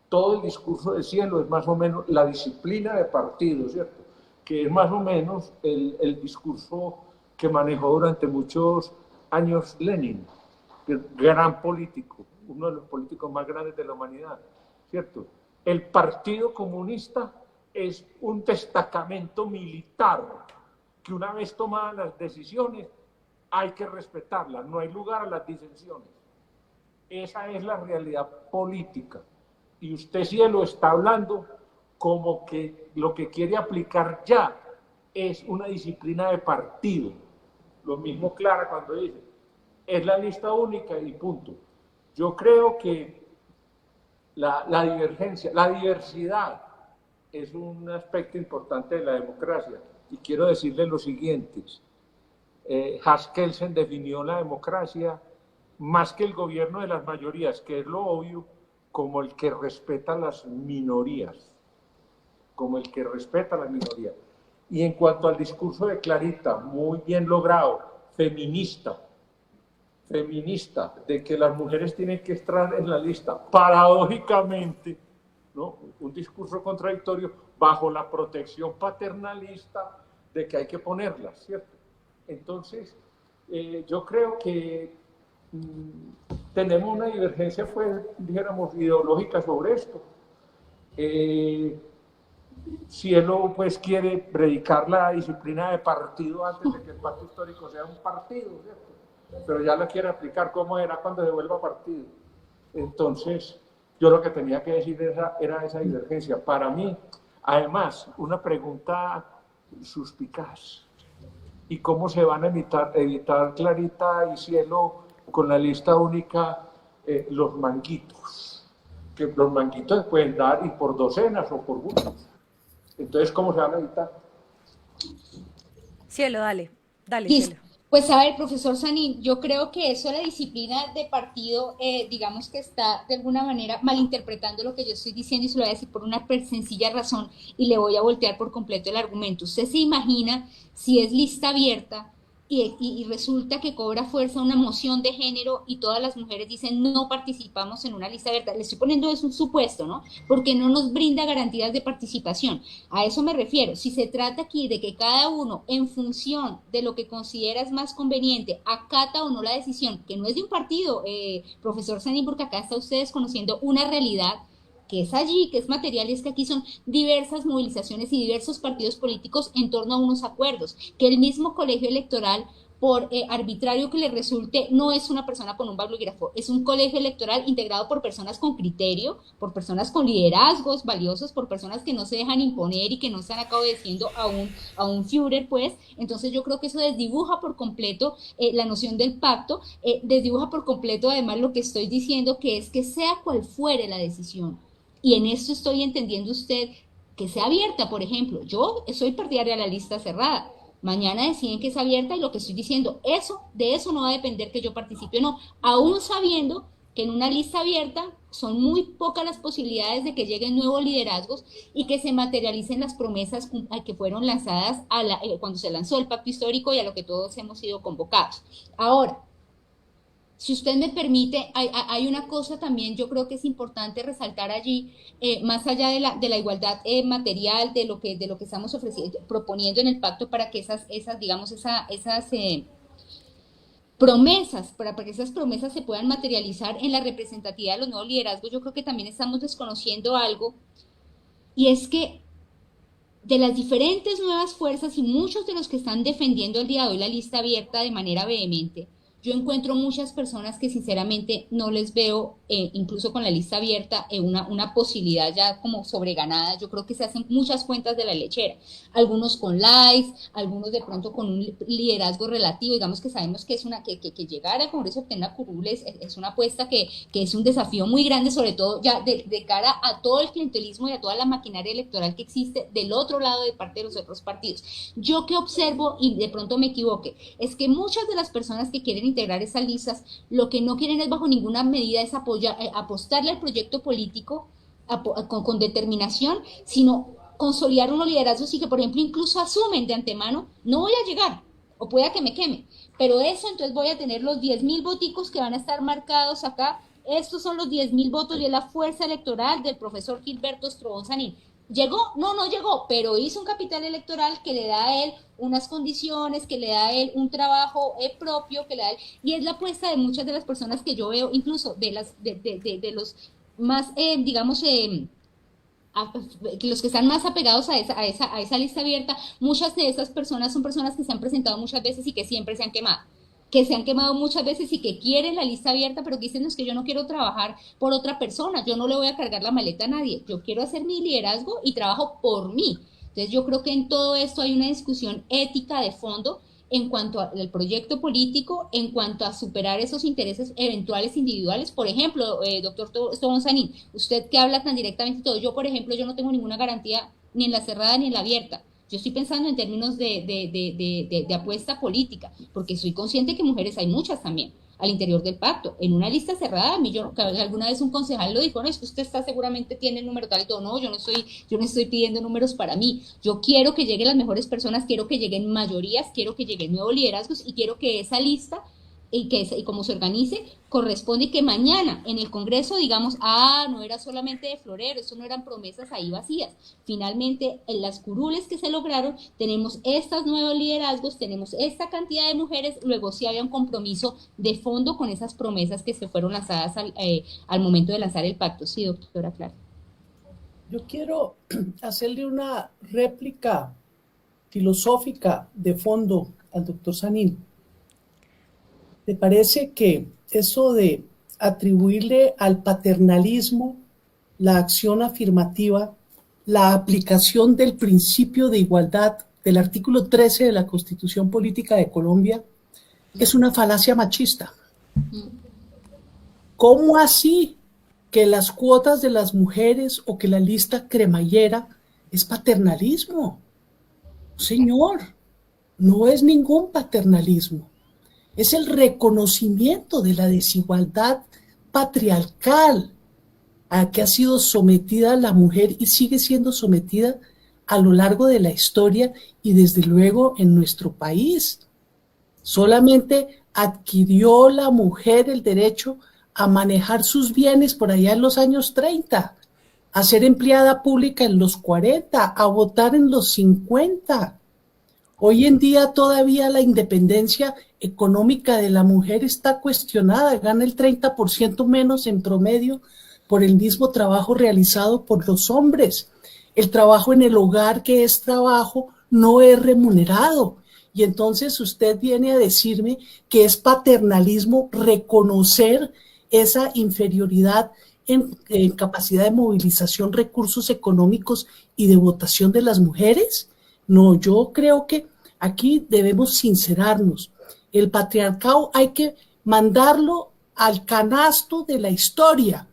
Todo el discurso de Cielo es más o menos la disciplina de partido, ¿cierto? Que es más o menos el discurso que manejó durante muchos años Lenin, gran político, uno de los políticos más grandes de la humanidad, ¿cierto? El Partido Comunista es un destacamento militar que una vez tomadas las decisiones hay que respetarlas, no hay lugar a las disensiones. Esa es la realidad política. Y usted, Cielo, está hablando como que lo que quiere aplicar ya es una disciplina de partido. Lo mismo Clara cuando dice, es la lista única y punto. Yo creo que la divergencia, la diversidad es un aspecto importante de la democracia. Y quiero decirle lo siguiente. Haskellsen definió la democracia más que el gobierno de las mayorías, que es lo obvio, como el que respeta las minorías. Como el que respeta las minorías. Y en cuanto al discurso de Clarita, muy bien logrado, feminista, de que las mujeres tienen que estar en la lista, paradójicamente, ¿no? Un discurso contradictorio bajo la protección paternalista de que hay que ponerlas, ¿cierto? Entonces, yo creo que tenemos una divergencia, pues, dijéramos, ideológica sobre esto. Cielo, pues, quiere predicar la disciplina de partido antes de que el pacto histórico sea un partido, ¿cierto? Pero ya la quiere aplicar como era cuando se vuelva partido. Entonces, yo lo que tenía que decir era esa divergencia. Para mí, además, una pregunta suspicaz. ¿Y cómo se van a evitar Clarita y Cielo con la lista única los manguitos? Que los manguitos se pueden dar y por docenas o por grupos. Entonces, ¿cómo se van a evitar? Cielo, dale, Listo. Cielo. Pues a ver, profesor Sanín, yo creo que eso, la disciplina de partido, digamos que está de alguna manera malinterpretando lo que yo estoy diciendo y se lo voy a decir por una sencilla razón y le voy a voltear por completo el argumento. Usted se imagina si es lista abierta y resulta que cobra fuerza una moción de género y todas las mujeres dicen no participamos en una lista abierta. Le estoy poniendo eso un supuesto, ¿no? Porque no nos brinda garantías de participación. A eso me refiero. Si se trata aquí de que cada uno, en función de lo que considera es más conveniente, acata o no la decisión, que no es de un partido, profesor Sanín, porque acá está usted desconociendo una realidad que es allí, que es material, y es que aquí son diversas movilizaciones y diversos partidos políticos en torno a unos acuerdos, que el mismo colegio electoral, por arbitrario que le resulte, no es una persona con un bolígrafo, es un colegio electoral integrado por personas con criterio, por personas con liderazgos valiosos, por personas que no se dejan imponer y que no están acá obedeciendo a un Führer, pues. Entonces yo creo que eso desdibuja por completo la noción del pacto, desdibuja por completo además lo que estoy diciendo, que es que sea cual fuere la decisión, y en esto estoy entendiendo usted que sea abierta, por ejemplo. Yo soy partidaria de la lista cerrada. Mañana deciden que es abierta y lo que estoy diciendo, de eso no va a depender que yo participe o no, aún sabiendo que en una lista abierta son muy pocas las posibilidades de que lleguen nuevos liderazgos y que se materialicen las promesas que fueron lanzadas cuando se lanzó el pacto histórico y a lo que todos hemos sido convocados. Ahora, si usted me permite, hay una cosa también, yo creo que es importante resaltar allí, más allá de la igualdad material, de lo que estamos proponiendo en el pacto para que esas promesas, para que esas promesas se puedan materializar en la representatividad de los nuevos liderazgos, yo creo que también estamos desconociendo algo, y es que de las diferentes nuevas fuerzas y muchos de los que están defendiendo el día de hoy la lista abierta de manera vehemente, yo encuentro muchas personas que sinceramente no les veo, incluso con la lista abierta, una posibilidad ya como sobreganada. Yo creo que se hacen muchas cuentas de la lechera, algunos con likes, algunos de pronto con un liderazgo relativo, digamos que sabemos que es que llegar al Congreso a obtener una curul es una apuesta que es un desafío muy grande, sobre todo ya de cara a todo el clientelismo y a toda la maquinaria electoral que existe del otro lado de parte de los otros partidos. Yo que observo, y de pronto me equivoque, es que muchas de las personas que quieren integrar esas listas, lo que no quieren es bajo ninguna medida es apostarle al proyecto político con determinación, sino consolidar unos liderazgos y que, por ejemplo, incluso asumen de antemano, no voy a llegar, o pueda que me queme, pero eso entonces voy a tener los 10.000 voticos que van a estar marcados acá, estos son los 10.000 votos y es la fuerza electoral del profesor Gilberto Estrobón Sanín. ¿Llegó? No, no llegó, pero hizo un capital electoral que le da a él unas condiciones, que le da a él un trabajo propio, que le da a él, y es la apuesta de muchas de las personas que yo veo, incluso de los más, los que están más apegados a esa lista abierta. Muchas de esas personas son personas que se han presentado muchas veces y que siempre se han quemado muchas veces y que quieren la lista abierta, pero que dicen, no, es que yo no quiero trabajar por otra persona, yo no le voy a cargar la maleta a nadie, yo quiero hacer mi liderazgo y trabajo por mí. Entonces yo creo que en todo esto hay una discusión ética de fondo en cuanto al proyecto político, en cuanto a superar esos intereses eventuales individuales. Por ejemplo, doctor Estrobón Sanín, usted que habla tan directamente todo, yo por ejemplo, yo no tengo ninguna garantía ni en la cerrada ni en la abierta. Yo estoy pensando en términos de apuesta política, porque soy consciente que mujeres hay muchas también al interior del pacto. En una lista cerrada, alguna vez un concejal lo dijo, no, es que usted seguramente tiene el número tal y todo. No, yo no estoy pidiendo números para mí. Yo quiero que lleguen las mejores personas, quiero que lleguen mayorías, quiero que lleguen nuevos liderazgos y quiero que esa lista y como se organice, corresponde y que mañana en el Congreso digamos, no era solamente de florero, eso no eran promesas ahí vacías. Finalmente, en las curules que se lograron, tenemos estos nuevos liderazgos, tenemos esta cantidad de mujeres, luego sí había un compromiso de fondo con esas promesas que se fueron lanzadas al momento de lanzar el pacto. Sí, doctora Clara. Yo quiero hacerle una réplica filosófica de fondo al doctor Sanín. ¿Te parece que eso de atribuirle al paternalismo la acción afirmativa, la aplicación del principio de igualdad del artículo 13 de la Constitución Política de Colombia es una falacia machista? ¿Cómo así que las cuotas de las mujeres o que la lista cremallera es paternalismo? Señor, no es ningún paternalismo. Es el reconocimiento de la desigualdad patriarcal a que ha sido sometida la mujer y sigue siendo sometida a lo largo de la historia y desde luego en nuestro país. Solamente adquirió la mujer el derecho a manejar sus bienes por allá en los años 30, a ser empleada pública en los 40, a votar en los 50. Hoy en día todavía la independencia económica de la mujer está cuestionada, gana el 30% menos en promedio por el mismo trabajo realizado por los hombres. El trabajo en el hogar, que es trabajo, no es remunerado. Y entonces usted viene a decirme que es paternalismo reconocer esa inferioridad en capacidad de movilización, recursos económicos y de votación de las mujeres. No, yo creo que aquí debemos sincerarnos. El patriarcado hay que mandarlo al canasto de la historia.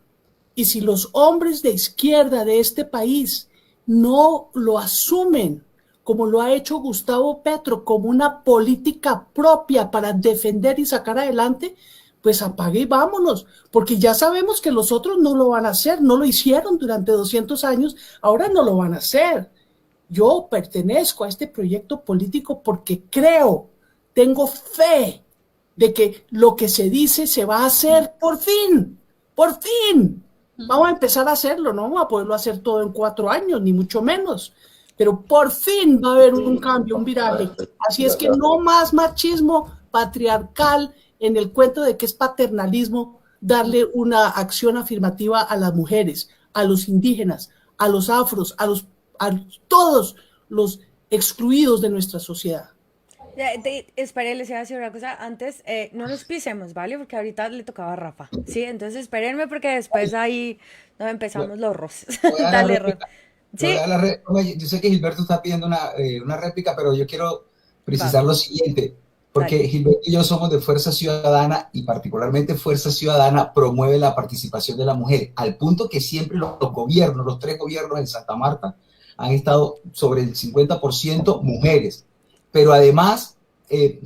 Y si los hombres de izquierda de este país no lo asumen, como lo ha hecho Gustavo Petro, como una política propia para defender y sacar adelante, pues apague y vámonos, porque ya sabemos que los otros no lo van a hacer, no lo hicieron durante 200 años, ahora no lo van a hacer. Yo pertenezco a este proyecto político porque creo, tengo fe de que lo que se dice se va a hacer por fin, por fin. Vamos a empezar a hacerlo, no vamos a poderlo hacer todo en 4 años, ni mucho menos, pero por fin va a haber un cambio, un viraje. Así es que no más machismo patriarcal en el cuento de que es paternalismo darle una acción afirmativa a las mujeres, a los indígenas, a los afros, a todos los excluidos de nuestra sociedad. Espere, les iba a decir una cosa antes, no nos pisemos, ¿vale? Porque ahorita le tocaba a Rafa, ¿sí? Entonces espérenme porque después ahí nos empezamos los roces. Dale, Rafa. ¿Sí? Yo sé que Gilberto está pidiendo una réplica, pero yo quiero precisar lo siguiente, porque dale. Gilberto y yo somos de Fuerza Ciudadana y particularmente Fuerza Ciudadana promueve la participación de la mujer, al punto que siempre los gobiernos, los 3 gobiernos en Santa Marta han estado sobre el 50% mujeres. Pero además, en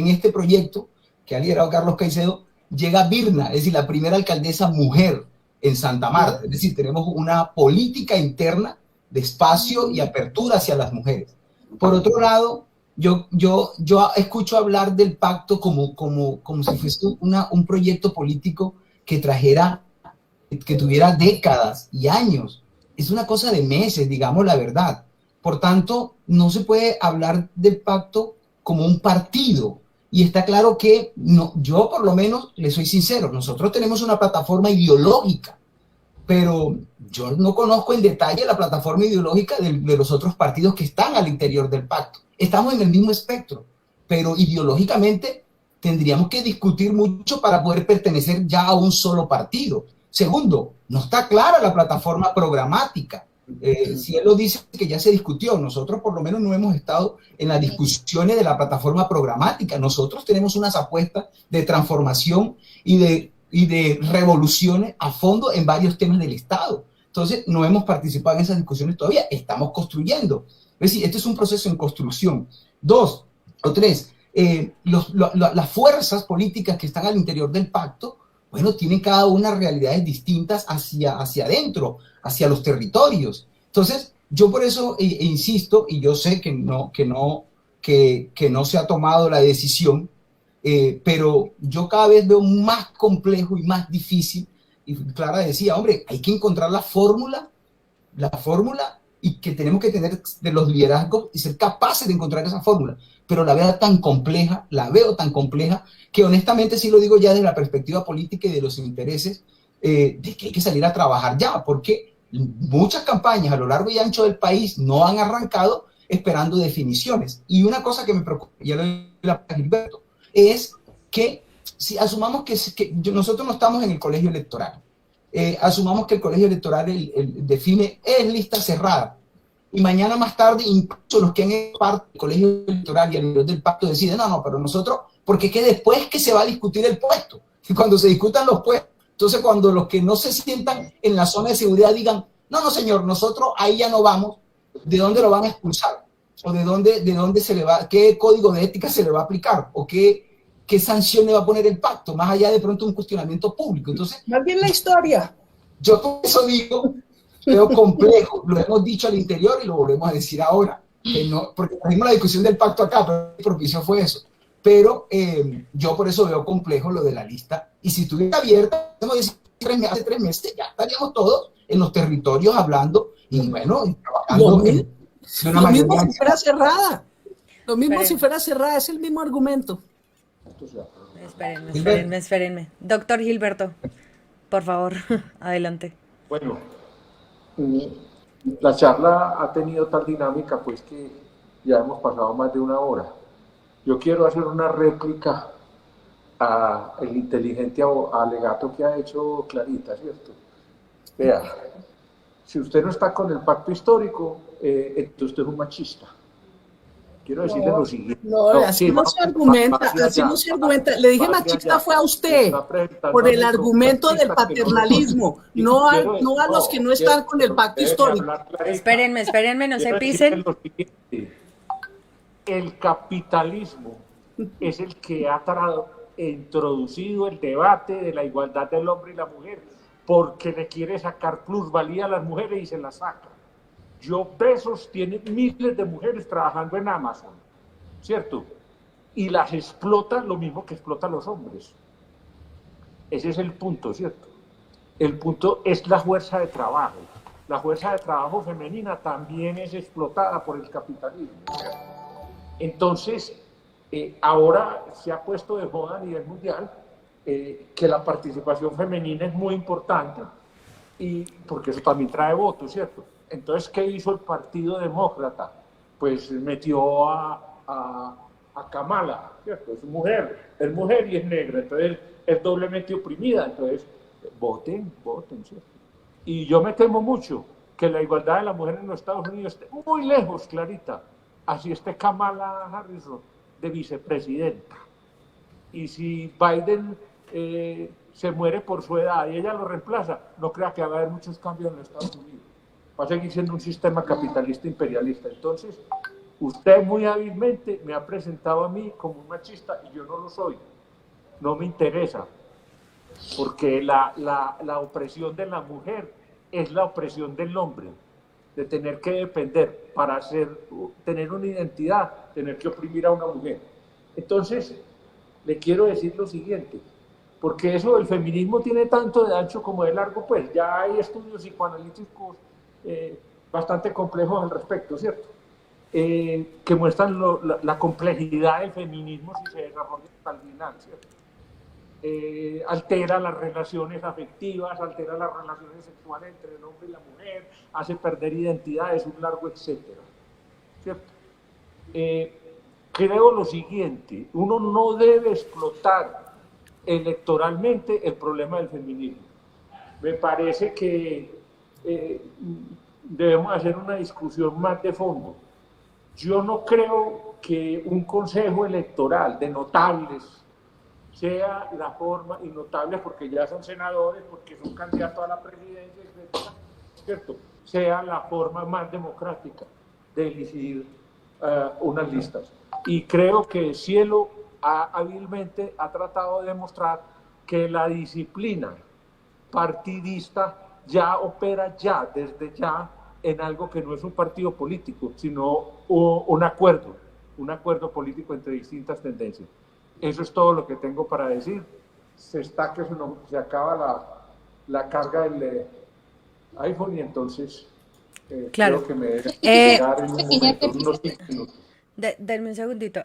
este proyecto que ha liderado Carlos Caicedo, llega Birna, es decir, la primera alcaldesa mujer en Santa Marta. Es decir, tenemos una política interna de espacio y apertura hacia las mujeres. Por otro lado, yo escucho hablar del pacto como si fuese un proyecto político que tuviera décadas y años. Es una cosa de meses, digamos la verdad. Por tanto, no se puede hablar del pacto como un partido. Y está claro que yo por lo menos le soy sincero, nosotros tenemos una plataforma ideológica, pero yo no conozco en detalle la plataforma ideológica de los otros partidos que están al interior del pacto. Estamos en el mismo espectro, pero ideológicamente tendríamos que discutir mucho para poder pertenecer ya a un solo partido. Segundo, no está clara la plataforma programática. Si él lo dice que ya se discutió, nosotros por lo menos no hemos estado en las discusiones de la plataforma programática. Nosotros tenemos unas apuestas de transformación y de revoluciones a fondo en varios temas del Estado. Entonces, no hemos participado en esas discusiones todavía, estamos construyendo. Es decir, este es un proceso en construcción. 2 o 3, las fuerzas políticas que están al interior del pacto, bueno, tienen cada una realidades distintas hacia adentro, hacia los territorios. Entonces, yo por eso insisto, y yo sé que no se ha tomado la decisión, pero yo cada vez veo más complejo y más difícil, y Clara decía, hombre, hay que encontrar la fórmula, y que tenemos que tener de los liderazgos y ser capaces de encontrar esa fórmula, pero la veo tan compleja, que honestamente sí lo digo ya desde la perspectiva política y de los intereses, de que hay que salir a trabajar ya, porque muchas campañas a lo largo y ancho del país no han arrancado esperando definiciones. Y una cosa que me preocupa, ya lo he hablado a Gilberto, es que si asumamos que nosotros no estamos en el colegio electoral, asumamos que el colegio electoral define es lista cerrada, y mañana más tarde incluso los que han hecho parte del colegio electoral y al nivel del pacto deciden, no, pero nosotros, porque es que después que se va a discutir el puesto, y cuando se discutan los puestos, entonces cuando los que no se sientan en la zona de seguridad digan, no señor, nosotros ahí ya no vamos, ¿de dónde lo van a expulsar? ¿O de dónde se le va, qué código de ética se le va a aplicar? ¿O qué sanción le va a poner el pacto? Más allá de pronto un cuestionamiento público. Entonces, más bien la historia. Yo por eso digo, veo complejo, lo hemos dicho al interior y lo volvemos a decir ahora, que no, porque trajimos la discusión del pacto acá, pero el propicio fue eso. Pero yo por eso veo complejo lo de la lista, y si estuviera abierta, hace 3 meses ya estaríamos todos en los territorios hablando y bueno, y trabajando de una manera. Lo mismo si fuera cerrada. Lo mismo si fuera cerrada, es el mismo argumento. Espérenme. Doctor Gilberto, por favor, adelante. Bueno, la charla ha tenido tal dinámica pues que ya hemos pasado más de 1 hora. Yo quiero hacer una réplica al inteligente alegato que ha hecho Clarita, ¿cierto? Vea, si usted no está con el pacto histórico, entonces usted es un machista. Quiero decirle lo siguiente. Así no se argumenta. Le dije machista fue a usted, por el argumento del paternalismo, no a los que no están con el pacto histórico. Espérenme, no se pisen. El capitalismo es el que ha introducido el debate de la igualdad del hombre y la mujer porque le quiere sacar plusvalía a las mujeres y se la saca. Jeff Bezos tiene miles de mujeres trabajando en Amazon, ¿cierto? Y las explota lo mismo que explota a los hombres. Ese es el punto, ¿cierto? El punto es la fuerza de trabajo. La fuerza de trabajo femenina también es explotada por el capitalismo, ¿cierto? Entonces, ahora se ha puesto de moda a nivel mundial que la participación femenina es muy importante, y porque eso también trae votos, ¿cierto? Entonces, ¿qué hizo el Partido Demócrata? Pues metió a Kamala, ¿cierto? Es mujer y es negra, entonces es doblemente oprimida, entonces voten, ¿cierto? Y yo me temo mucho que la igualdad de la mujer en los Estados Unidos esté muy lejos, Clarita, así esté Kamala Harris de vicepresidenta. Y si Biden se muere por su edad y ella lo reemplaza, no crea que va a haber muchos cambios en los Estados Unidos. Va a seguir siendo un sistema capitalista imperialista. Entonces, usted muy hábilmente me ha presentado a mí como un machista y yo no lo soy. No me interesa, porque la opresión de la mujer es la opresión del hombre, de tener que depender para tener una identidad, tener que oprimir a una mujer. Entonces, le quiero decir lo siguiente, porque eso del feminismo tiene tanto de ancho como de largo, pues ya hay estudios psicoanalíticos bastante complejos al respecto, ¿cierto? Que muestran la complejidad del feminismo si se desarrolla hasta el final, ¿cierto? Altera las relaciones afectivas, altera las relaciones sexuales entre el hombre y la mujer, hace perder identidades, un largo etcétera, ¿cierto? Creo lo siguiente, uno no debe explotar electoralmente el problema del feminismo. Me parece que debemos hacer una discusión más de fondo. Yo no creo que un consejo electoral de notables sea la forma, y notables porque ya son senadores, porque son candidatos a la presidencia, etcétera, ¿cierto? Sea la forma más democrática de elegir unas listas. Y creo que Cielo hábilmente ha tratado de demostrar que la disciplina partidista ya opera desde ya en algo que no es un partido político, sino un acuerdo político entre distintas tendencias. Eso es todo lo que tengo para decir. Se acaba la carga del iPhone y entonces claro. creo que me debe llegar en un momento, unos 5 minutos. Denme un segundito.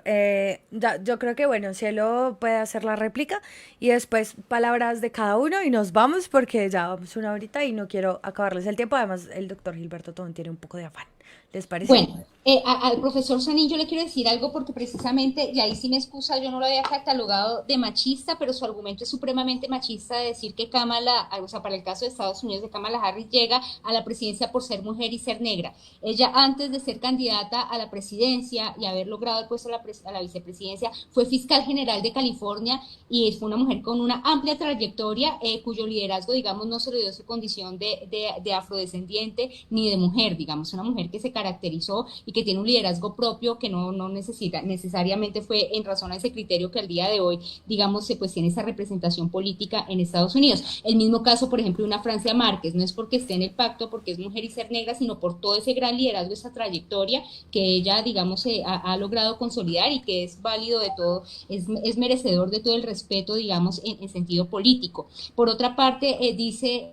Yo creo que, bueno, Cielo puede hacer la réplica y después palabras de cada uno y nos vamos porque ya vamos una horita y no quiero acabarles el tiempo. Además, el doctor Gilberto Tobón tiene un poco de afán. ¿Les parece? Bueno, al profesor Sanín yo le quiero decir algo porque precisamente, y ahí sí me excusa, yo no lo había catalogado de machista, pero su argumento es supremamente machista de decir que Kamala, o sea, para el caso de Estados Unidos, de Kamala Harris llega a la presidencia por ser mujer y ser negra. Ella, antes de ser candidata a la presidencia y haber logrado el puesto a la vicepresidencia, fue fiscal general de California y fue una mujer con una amplia trayectoria cuyo liderazgo, digamos, no se le dio su condición de afrodescendiente ni de mujer, digamos, una mujer que se caracterizó y que tiene un liderazgo propio que no necesita, necesariamente fue en razón a ese criterio que al día de hoy, digamos, pues tiene esa representación política en Estados Unidos. El mismo caso, por ejemplo, de una Francia Márquez, no es porque esté en el pacto, porque es mujer y ser negra, sino por todo ese gran liderazgo, esa trayectoria que ella, digamos, ha logrado consolidar y que es válido de todo, es merecedor de todo el respeto, digamos, en sentido político. Por otra parte, dice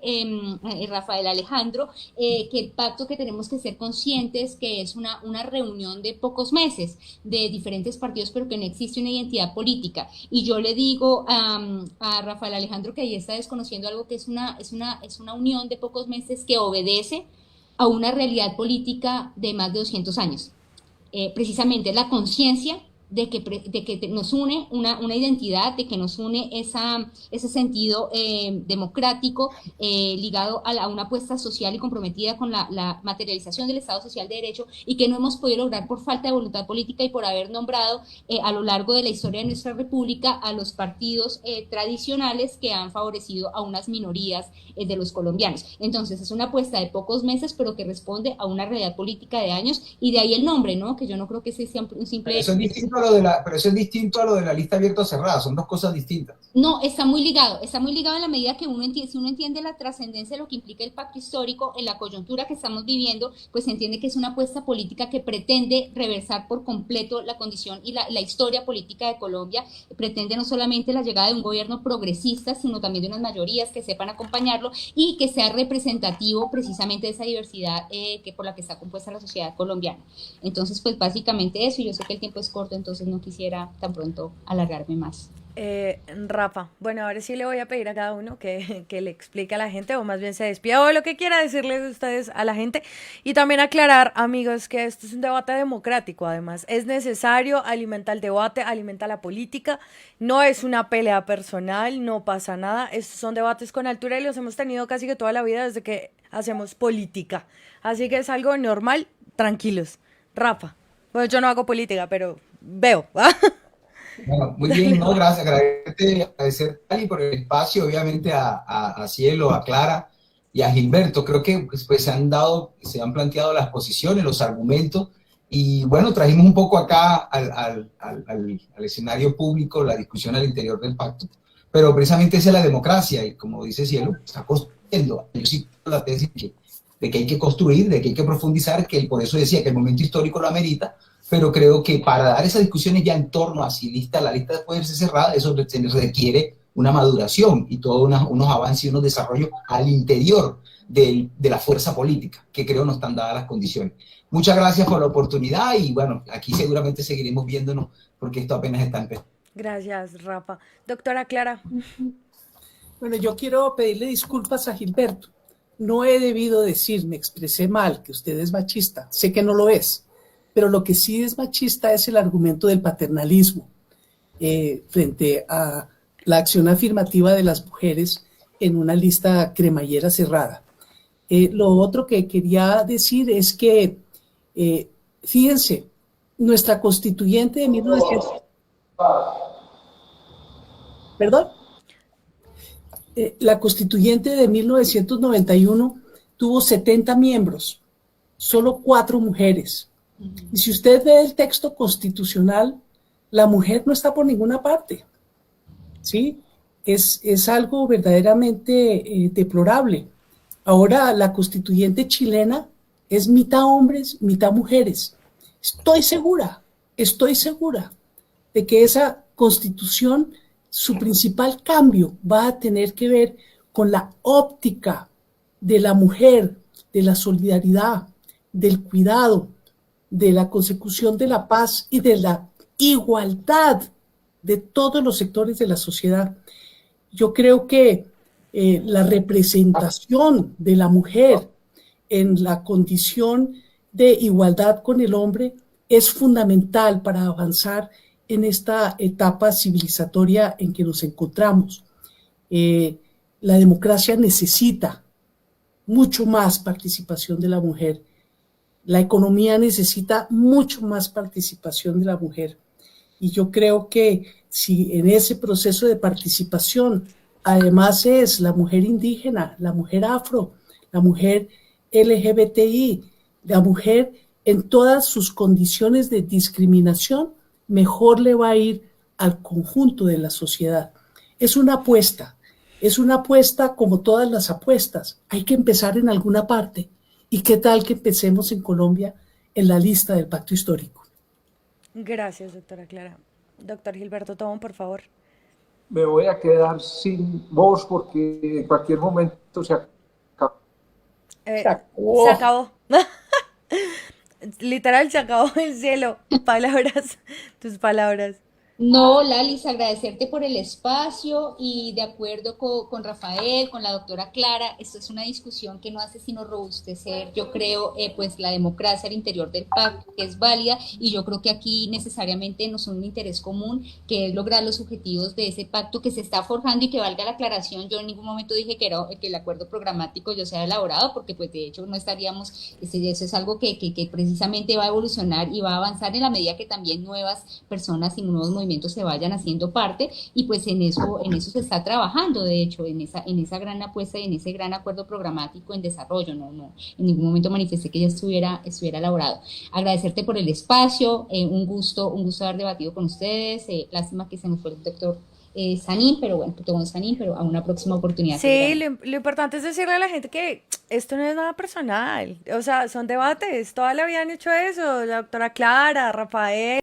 Rafael Alejandro que el pacto que tenemos que ser conscientes que es una reunión de pocos meses de diferentes partidos, pero que no existe una identidad política. Y yo le digo a Rafael Alejandro que ahí está desconociendo algo que es una unión de pocos meses que obedece a una realidad política de más de 200 años. Precisamente la conciencia de que nos une una identidad, de que nos une ese sentido democrático ligado a una apuesta social y comprometida con la materialización del Estado Social de Derecho y que no hemos podido lograr por falta de voluntad política y por haber nombrado a lo largo de la historia de nuestra república a los partidos tradicionales que han favorecido a unas minorías de los colombianos. Entonces es una apuesta de pocos meses pero que responde a una realidad política de años y de ahí el nombre, ¿no? Que yo no creo que ese sea un simple... Eso es distinto pero eso es distinto a lo de la lista abierta o cerrada, son dos cosas distintas. No, está muy ligado en la medida que uno entiende, si uno entiende la trascendencia de lo que implica el pacto histórico en la coyuntura que estamos viviendo, pues se entiende que es una apuesta política que pretende reversar por completo la condición y la historia política de Colombia, pretende no solamente la llegada de un gobierno progresista, sino también de unas mayorías que sepan acompañarlo y que sea representativo precisamente de esa diversidad que por la que está compuesta la sociedad colombiana. Entonces, pues básicamente eso, y yo sé que el tiempo es corto, entonces no quisiera tan pronto alargarme más. Rafa, bueno, ahora sí le voy a pedir a cada uno que le explique a la gente, o más bien se despida, o lo que quiera decirles ustedes a la gente, y también aclarar, amigos, que esto es un debate democrático, además, es necesario, alimenta el debate, alimenta la política, no es una pelea personal, no pasa nada, estos son debates con altura y los hemos tenido casi que toda la vida desde que hacemos política, así que es algo normal, tranquilos. Rafa, bueno, yo no hago política, pero veo, Bueno, muy bien, no, gracias, agradecer a Ali por el espacio, obviamente a Cielo, a Clara y a Gilberto. Creo que pues, se han planteado las posiciones, los argumentos, y bueno, trajimos un poco acá al escenario público la discusión al interior del pacto, pero precisamente esa es la democracia, y como dice Cielo, está construyendo. Yo sí tengo la tesis de que hay que construir, de que hay que profundizar, que por eso decía que el momento histórico lo amerita, pero creo que para dar esas discusiones ya en torno a si la lista puede ser cerrada, eso requiere una maduración y todos unos avances y unos desarrollos al interior de la fuerza política, que creo no están dadas las condiciones. Muchas gracias por la oportunidad y bueno, aquí seguramente seguiremos viéndonos porque esto apenas está empezando. Gracias, Rafa. Doctora Clara. Bueno, yo quiero pedirle disculpas a Gilberto. No he debido decir, me expresé mal, que usted es machista. Sé que no lo es. Pero lo que sí es machista es el argumento del paternalismo frente a la acción afirmativa de las mujeres en una lista cremallera cerrada. Lo otro que quería decir es que, fíjense, nuestra constituyente de 1900... ¿Perdón? La constituyente de 1991 tuvo 70 miembros, solo 4 mujeres. Y si usted ve el texto constitucional, la mujer no está por ninguna parte, ¿sí? Es algo verdaderamente deplorable. Ahora la constituyente chilena es mitad hombres, mitad mujeres. Estoy segura de que esa constitución, su principal cambio va a tener que ver con la óptica de la mujer, de la solidaridad, del cuidado, de la consecución de la paz y de la igualdad de todos los sectores de la sociedad. Yo creo que la representación de la mujer en la condición de igualdad con el hombre es fundamental para avanzar en esta etapa civilizatoria en que nos encontramos. La democracia necesita mucho más participación de la mujer. La economía necesita mucho más participación de la mujer. Y yo creo que si en ese proceso de participación además es la mujer indígena, la mujer afro, la mujer LGBTI, la mujer en todas sus condiciones de discriminación, mejor le va a ir al conjunto de la sociedad. Es una apuesta como todas las apuestas. Hay que empezar en alguna parte. ¿Y qué tal que empecemos en Colombia en la lista del pacto histórico? Gracias, doctora Clara. Doctor Gilberto Tobón, por favor. Me voy a quedar sin voz porque en cualquier momento se acabó. Se acabó. Literal, se acabó el cielo. Palabras, tus palabras. No, Lalis, agradecerte por el espacio y de acuerdo con Rafael, con la doctora Clara, esto es una discusión que no hace sino robustecer, yo creo, pues la democracia al interior del pacto, que es válida, y yo creo que aquí necesariamente nos son un interés común, que es lograr los objetivos de ese pacto que se está forjando y que valga la aclaración. Yo en ningún momento dije que el acuerdo programático ya se ha elaborado, porque pues de hecho no estaríamos, eso es algo que precisamente va a evolucionar y va a avanzar en la medida que también nuevas personas y nuevos movimientos conocimientos se vayan haciendo parte, y pues en eso se está trabajando, de hecho, en esa gran apuesta y en ese gran acuerdo programático en desarrollo. No, en ningún momento manifesté que ya estuviera elaborado. Agradecerte por el espacio, un gusto haber debatido con ustedes, lástima que se nos fue el doctor Sanín, pero bueno, Sanín, pero a una próxima oportunidad. Sí, lo importante es decirle a la gente que esto no es nada personal, o sea, son debates, toda la vida han hecho eso, la doctora Clara, Rafael.